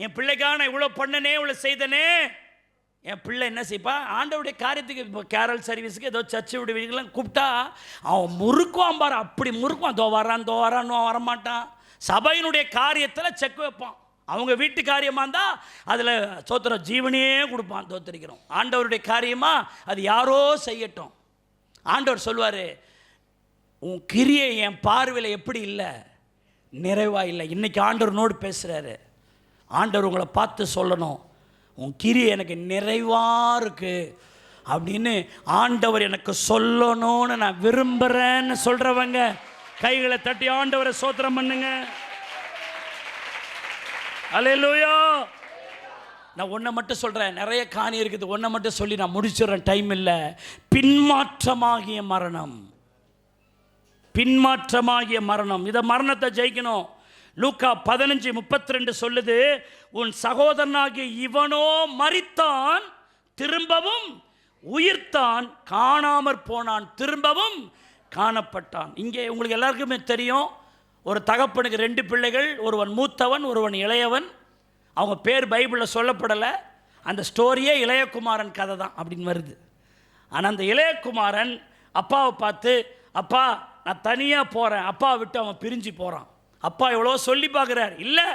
என் பிள்ளைக்கான இவ்வளோ பண்ணனே, இவ்வளோ செய்தனே. என் பிள்ளை என்ன செய்ப்பா? ஆண்டவருடைய காரியத்துக்கு இப்போ கேரல் சர்வீஸுக்கு ஏதோ சர்ச்சை விடுவீங்களாம் கூப்பிட்டா அவன் முறுக்குவான் பாரு, அப்படி முறுக்குவான். தோ வரான்னு வரமாட்டான். சபையினுடைய காரியத்தில் செக் வைப்பான். அவங்க வீட்டு காரியமாக இருந்தால் அதில் சோத்திரம் ஜீவனையே கொடுப்பான். தோத்தரிக்கிறோம். ஆண்டவருடைய காரியமா அது யாரோ செய்யட்டும். ஆண்டவர் சொல்லுவார், உன் கிரியை என் பார்வையில் எப்படி இல்லை, நிறைவா இல்லை. இன்றைக்கி ஆண்டவர் பேசுகிறாரு. ஆண்டவர் உங்களை பார்த்து சொல்லணும், உன் கிரியை எனக்கு நிறைவாக இருக்கு அப்படின்னு ஆண்டவர் எனக்கு சொல்லணும்னு நான் விரும்புகிறேன்னு சொல்கிறவங்க கைகளை தட்டி ஆண்டவரை ஸ்தோத்திரம் பண்ணுங்க. அல்லேலூயா. நான் ஒன்றை மட்டும் சொல்கிறேன், நிறைய காணி இருக்குது. ஒன்றை மட்டும் சொல்லி நான் முடிச்சிடுறேன், டைம் இல்லை. பின்மாற்றமாகிய மரணம், பின்மாற்றமாகிய மரணம். இதை மரணத்தை ஜெயிக்கணும். லூக்கா 15:32 சொல்லுது, உன் சகோதரனாகிய இவனோ மரித்தான், திரும்பவும் உயிர்த்தான், காணாமற் போனான், திரும்பவும் காணப்பட்டான். இங்கே உங்களுக்கு எல்லாருக்குமே தெரியும், ஒரு தகப்பனுக்கு 2 பிள்ளைகள், ஒருவன் மூத்தவன், ஒருவன் இளையவன். அவங்க பேர் பைபிளில் சொல்லப்படலை. அந்த ஸ்டோரியே இளையகுமாரன் கதை தான் அப்படின்னு வருது. ஆனால் அந்த இளையகுமாரன் அப்பாவை பார்த்து, அப்பா நான் தனியாக போகிறேன், அப்பா விட்டு அவன் பிரிஞ்சு போகிறான். அப்பா எவ்வளோ சொல்லி பார்க்குறார், இல்லை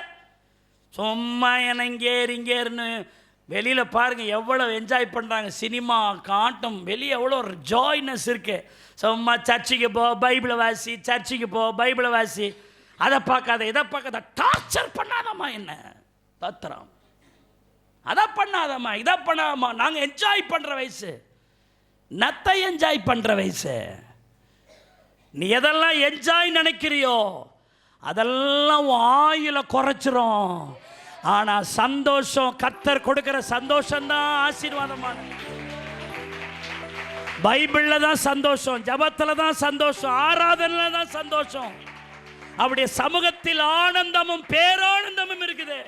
சும்மா என்ன இங்கேருன்னு. வெளியில் பாருங்கள் எவ்வளோ என்ஜாய் பண்ணுறாங்க, சினிமா காட்டும், வெளியே எவ்வளோ ஒரு ஜாய்னஸ் இருக்குது. சும்மா சர்ச்சுக்கு போ, பைபிளை வாசி, சர்ச்சுக்கு போ, பைபிளை வாசி, அதை பார்க்காத இதை பார்க்காத, டார்ச்சர் பண்ணாதம்மா என்ன தத்துறோம், அதை பண்ணாதம்மா இதை பண்ணாதம்மா. நாங்கள் என்ஜாய் பண்ணுற வயசு, நத்தை என்ஜாய் பண்ணுற வயசு. நீ எதெல்லாம் என்ஜாய் நினைக்கிறியோ அதெல்லாம் ஆயுள குறைச்சிரும். ஆனால் சந்தோஷம், கர்த்தர் கொடுக்கிற சந்தோஷம்தான் ஆசீர்வாதமான. பைபிளில் தான் சந்தோஷம், ஜபத்தில் தான் சந்தோஷம், ஆராதனையில் தான் சந்தோஷம். அவருடைய சமூகத்தில் ஆனந்தமும் பேரானந்தமும் இருக்குது.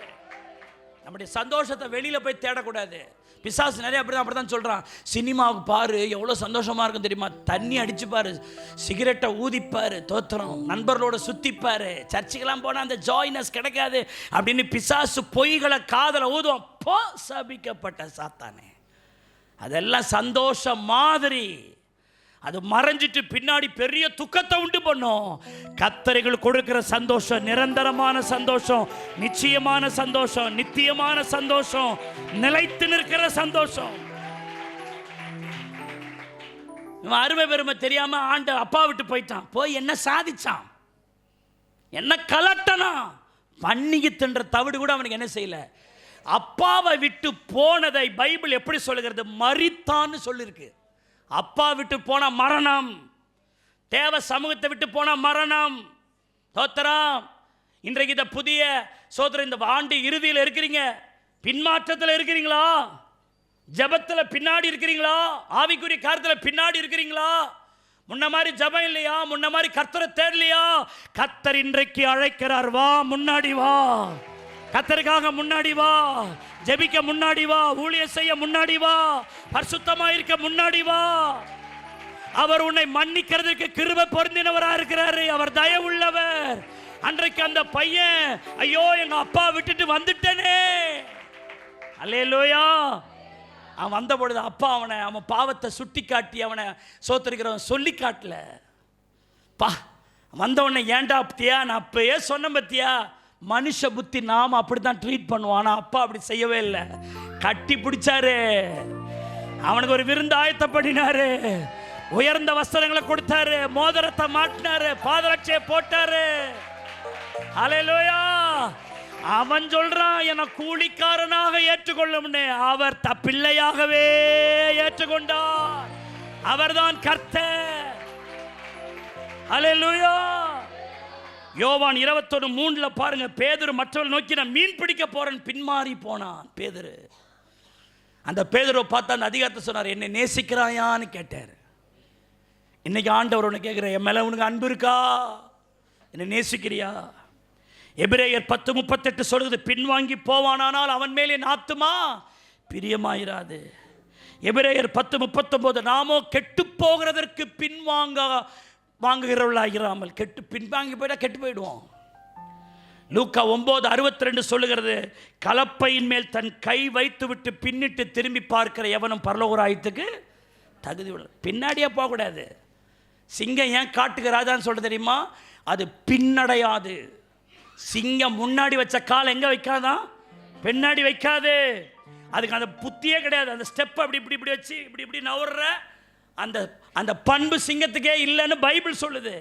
நம்முடைய சந்தோஷத்தை வெளியில் போய் தேடக்கூடாது. பிசாசு நிறைய அப்படி தான் சொல்கிறான். சினிமாவுக்கு பாரு எவ்வளோ சந்தோஷமாக இருக்கும் தெரியுமா, தண்ணி அடிச்சுப்பார், சிகரெட்டை ஊதிப்பார், தோத்திரம் நண்பர்களோட சுற்றிப்பார், சர்ச்சுக்கெல்லாம் போனால் அந்த ஜாய்னஸ் கிடைக்காது அப்படின்னு பிசாசு பொய்களை காதலை ஊதுவோம். போ சபிக்கப்பட்ட சாத்தானே, அதெல்லாம் சந்தோஷம் மாதிரி. அது மறைஞ்சிட்டு பின்னாடி பெரிய துக்கத்தை உண்டு பண்ணும். கர்த்தர்கள் கொடுக்கிற சந்தோஷம் நிரந்தரமான சந்தோஷம், நிச்சயமான சந்தோஷம், நித்தியமான சந்தோஷம், நிலைத்து நிற்கிற சந்தோஷம். இவன் அருமை பெருமை தெரியாம ஆண்டு அப்பா விட்டு போயிட்டான். போய் என்ன சாதிச்சான், என்ன கலட்டனா, பன்னிக்கு தின்ற தவிடு கூட அவனுக்கு என்ன செய்யல. அப்பாவை விட்டு போனதை பைபிள் எப்படி சொல்லுகிறது, மரித்தான்னு சொல்லிருக்கு. அப்பா விட்டு போன மரணம், தேவ சமூகத்தை விட்டு போன மரணம். தோத்திரம். இன்றைக்கு இந்த புதிய சோதரர் இந்த ஆண்டு இறுதியில் இருக்கிறீங்க, பின்மாற்றத்தில் இருக்கிறீங்களா, ஜபத்தில் பின்னாடி இருக்கிறீங்களா, ஆவிக்குரிய காரியத்தில் பின்னாடி இருக்கிறீங்களா, முன்ன மாதிரி ஜபம் இல்லையா, முன்ன மாதிரி கர்த்தரை தேடலையா? கர்த்தர் இன்றைக்கு அழைக்கிறார், வா முன்னாடி வா, கர்த்தருக்காக முன்னாடி வா, ஜெபிக்க முன்னாடி வா, ஊழியம் செய்ய முன்னாடி வா, பரிசுத்தமா இருக்க முன்னாடி வா. அவர் உன்னை மன்னிக்கிறதுக்கு கிருபை பொருந்தினவரா இருக்கிறாரு, அவர் தயவுள்ளவர். அன்றைக்கு அந்த பையன், ஐயோ எங்க அப்பா விட்டுட்டு வந்துட்டேனே, அல்லேலூயா. அவன் வந்த பொழுது அப்பா அவன் பாவத்தை சுட்டி காட்டி அவனை சோத்தரிக்கிறவன் சொல்லி காட்டல. பா வந்தவொடனே ஏன்டா பத்தியா, நான் அப்பயே சொன்ன பத்தியா, மனுஷ புத்தி நாம் அப்படி தான் ட்ரீட் பண்ணுவோம். ஆனால் அப்பா அப்படி செய்யவே இல்லை. கட்டி பிடிச்சாரு, அவனுக்கு ஒரு விருந்து ஆயத்தப்படினாரு, உயர்ந்த வஸ்திரங்களை கொடுத்தாரு, மோதிரத்தை மாட்டினாரு, பாதரட்சையை போட்டாரு. ஹல்லேலூயா. அவன் சொல்றான் என்னை கூலிக்காரனாக ஏற்றுக்கொள்ளும்னு, அவர் பிள்ளையாகவே ஏற்றுக்கொண்டார். அவர்தான் கர்த்தர். ஹல்லேலூயா. யோவான் 21:3 பாருங்க, பேதுரு மற்றவர்கள் நோக்கி நான் மீன் பிடிக்க போறேன் பின்மாறி போனான். பேதுரு, அந்த பேதுருவை பார்த்து அந்த அதிகாரத்தை சொன்னார், என்னை நேசிக்கிறாயான்னு கேட்டார். இன்னைக்கு ஆண்டவர் உன்னை கேட்கிற, என் மேல உனக்கு அன்பு இருக்கா, என்னை நேசிக்கிறியா? எபிரேயர் 10:38 சொல்லுது, பின்வாங்கி போவானால் அவன் மேலே என் ஆத்துமா பிரியமாயிராது. எபிரேயர் 10:39 நாமோ கெட்டு போகிறதற்கு வாங்குகிறவர்களாகிறாமல், கெட்டு பின்வாங்கி போயிட்டா கெட்டு போயிடுவோம். லூக்கா 9:62 சொல்லுகிறது, கலப்பையின் மேல் தன் கை வைத்து விட்டு பின்னிட்டு திரும்பி பார்க்கிற எவனும் பரலோக ராஜ்யத்துக்கு தகுதி உள்ள. பின்னாடியே போகக்கூடாது. சிங்கம் ஏன் காட்டுக்கு ராஜான்னு சொல்ல தெரியுமா? அது பின்னடையாது. சிங்கம் முன்னாடி வச்ச காலை எங்க வைக்காதான், பின்னாடி வைக்காது. அதுக்கு அந்த புத்தியே கிடையாது. அந்த ஸ்டெப் அப்படி இப்படி இப்படி வச்சு இப்படி இப்படி நவுற அந்த அந்த பண்பு சிங்கத்துக்கே இல்லைன்னு பைபிள் சொல்லுது.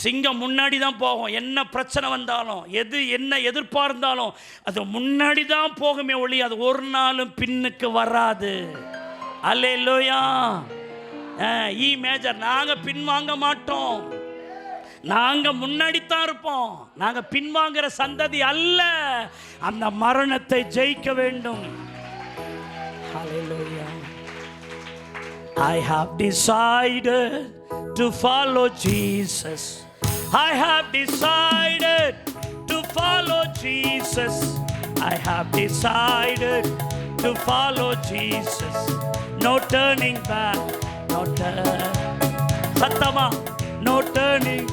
சிங்கம் முன்னாடி தான் போகும். என்ன பிரச்சனை வந்தாலும், என்ன எதிர்பார்ந்தாலும் அது முன்னாடி தான் போகுமே ஒளி, அது ஒரு நாளும் பின்னுக்கு வராது. அல்லேலூயா. ஈ மேஜர், நாங்க பின்வாங்க மாட்டோம், நாங்க முன்னாடி தான் இருப்போம். நாங்க பின்வாங்குற சந்ததி அல்ல. அந்த மரணத்தை ஜெயிக்க வேண்டும். ஹல்லேலூயா. I have decided to follow Jesus. I have decided to follow Jesus. I have decided to follow Jesus. No turning back, no turn. சத்தமா நோ டர்னிங்.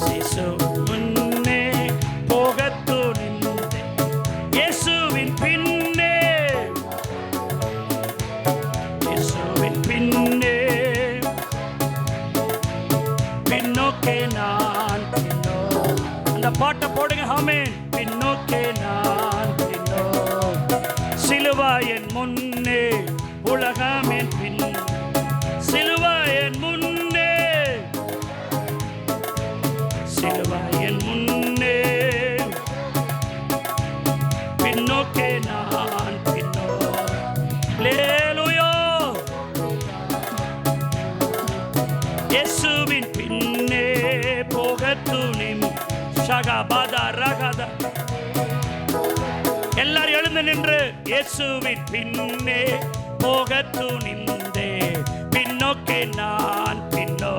இயேசு முன்னே போகத்து நின்றே, இயேசுவின் பின்னே, இயேசுவின் பின்னே, பின்னோக்கே நான் பின்னோ. அந்த பாட்டை போடுங்க. ஆமென். பின்னோக்கே நான் பின்னோ, சிலுவாயின் முன்னே உலகமென் பின், சிலுவாயின் முன்னே, சிலுவாயின் முன்னே, பின்னோக்கே நான் பின்னோ. அல்லேலூயா. இயேசுவின் பின்னே போகத்துணிம் ஷகபதா ரகதா. எல்லாரும் எழுந்து நின்று இயேசுவின் பின்னே போகத்து நின்றே, பின்னோக்கே நான் பின்னோ.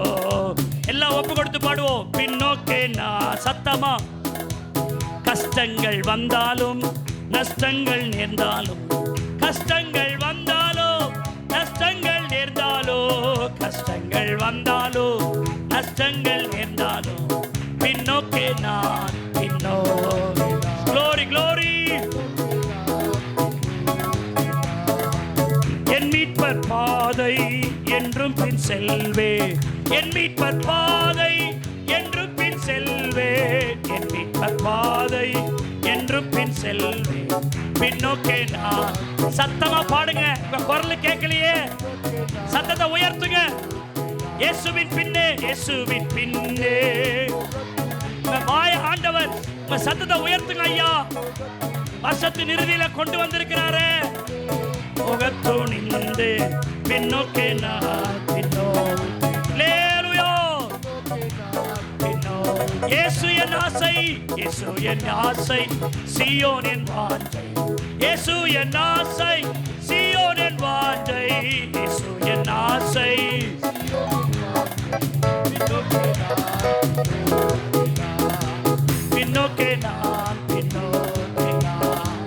எல்லாம் ஒப்பு கொடுத்து பாடுவோம். பின்னோக்கே நான். சத்தமா. கஷ்டங்கள் வந்தாலும் நஷ்டங்கள் நேர்ந்தாலும், கஷ்டங்கள் வந்தாலும் நஷ்டங்கள் நேர்ந்தாலும், கஷ்டங்கள் வந்தாலும் நஷ்டங்கள் நேர்ந்தாலும், பின்னோக்கே நான் பின்னோ. Glory, glory. என் மீட்பர் பாதை என்றும் பின் செல்வே, என் மீட்பர் பாதை என்றும் பின் செல்வே, என் மீட்பர் பாதை என்றும் பின் செல்வே, பின்னோக்கே நான். சத்தமா பாடுங்க. உங்க குரல் கேட்கலையே, சத்தத்தை உயர்த்துங்க. இயேசுவின் பின்னே, இயேசுவின் பின்னே. வாய ஆண்டவர் உங்க சத்தத்தை உயர்த்துங்க ஐயா. வருஷத்தின் இறுதியில கொண்டு வந்திருக்கிறாரே. முகத்தோ நின்று பின்னோக்கே நான் பின்னோ. அல்லேலூயா. பின்னோ. இயேசு என் ஆசை, இயேசு என் ஆசை, சீயோன் என் வாஞ்சை, இயேசு என் ஆசை, சீயோன் என் வாஞ்சை, இயேசு என் ஆசை. பின்னோக்கே நான் பின்னோக்கே நான்.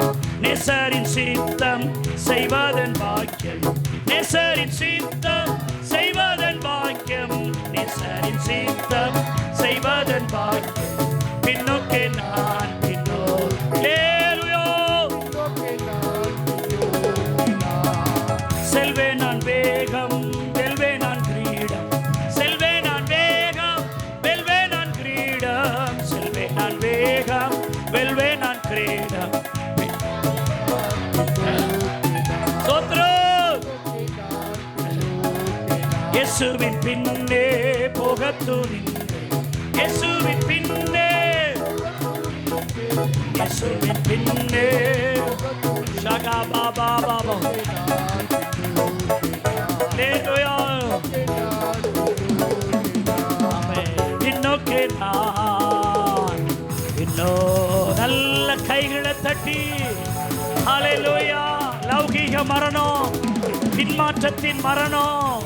நேசரின் சித்தம் செய்வதன் பாக்கியம், நேசரின் சித்தம் செய்வதன் பாக்கியம், நேசரின் சித்தம் செய்வதன் பாக்கியம், பின்னோக்கே நான் பின்னோ. அல்லேலூயா. செல்வே நான் வேகம், வெல்வே நான் கிரீடம், செல்வே நான் வேகம், வெல்வே நான் கிரீடம், செல்வே நான் வேகம், வெல்வே நான் கிரீடம். இயேசுவின் பின்னே போகத்து நின்றே, இயேசுவின் பின்னே, இயேசுவின் பின்னே ஷகா பாபா பாபா. அல்லேலூயா. பின்னோக்கே நான் பின்னோ. நல்ல கைகளை தட்டி அல்லேலூயா. லௌகீக மரணம், பின்மாற்றத்தின் மரணம்,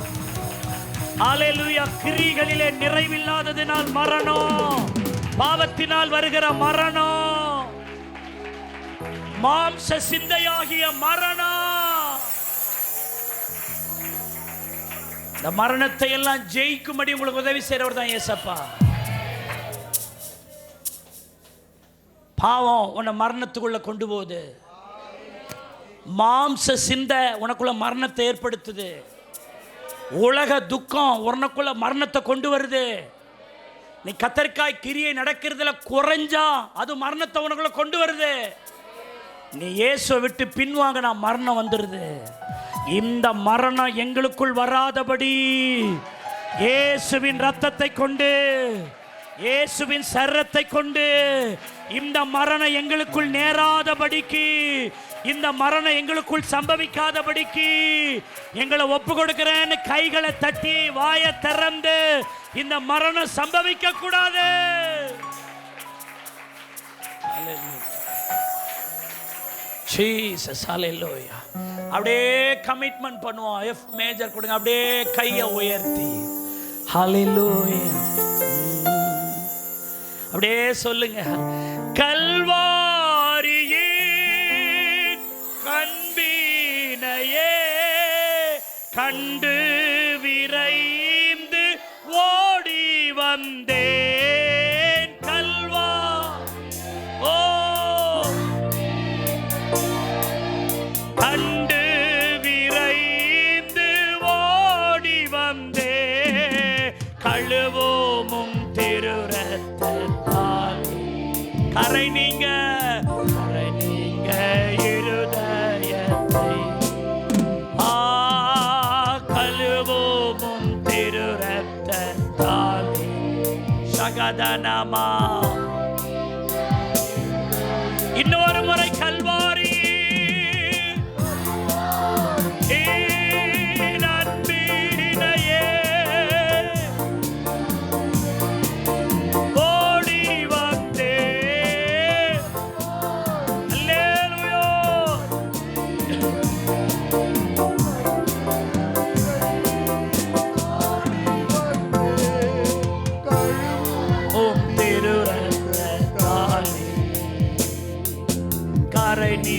அல்லேலூயா. கிரிகளிலே நிறைவில்லாததினால் மரணம், பாவத்தினால் வருகிற மரணம், மாம்ச சிந்தையாகிய மரணம், இந்த மரணத்தை எல்லாம் ஜெயிக்கும்படி உங்களுக்கு உதவி செய்றவர் தான் இயேசப்பா. பாவம் உன்னை மரணத்துக்குள்ள கொண்டு போகுது, மாம்ச சிந்தை உனக்குள்ள மரணத்தை ஏற்படுத்துது, உலக துக்கம் உனக்குள்ள மரணத்தை கொண்டு வருது. நீ கத்தரிக்காய் கிரியை நடக்கிறதுல குறைஞ்சா அது மரணத்தை உனக்குள்ள கொண்டு வருது. நீ இயேசுவை விட்டு பின்வாங்கினா மரணம் வந்துடுது. இந்த மரணம் எங்களுக்குள் வராதபடி இயேசுவின் ரத்தத்தை கொண்டு, இயேசுவின் சரீரத்தை கொண்டு இந்த மரணம் எங்களுக்குள் நேராதபடிக்கு, இந்த மரணம் எங்களுக்குள் சம்பவிக்காதபடிக்கு எங்களை ஒப்பு கொடுக்கிறேன்னு கைகளை தட்டி வாயை திறந்து இந்த மரணம் சம்பவிக்க கூடாது. ஜீசஸ் ஹல்லேலூயா. அப்படியே கமிட்மெண்ட் பண்ணுவோம். எஃப் மேஜர் கொடுங்க. அப்படியே கையை உயர்த்தி ஹல்லேலூயா. அப்படியே சொல்லுங்க. கல்வாரியே கண்பினையே கண்ட வந்தேன் கல்வா ஓ கண்டு விரைந்து ஓடி வந்தே கழுவோமும் திருரத்தால் கரை நீங்க இருதயத்தை கழுவோமும் திருரத்தால் சகதனமா இன்னொரு முறை கல்வாரி கரை நீ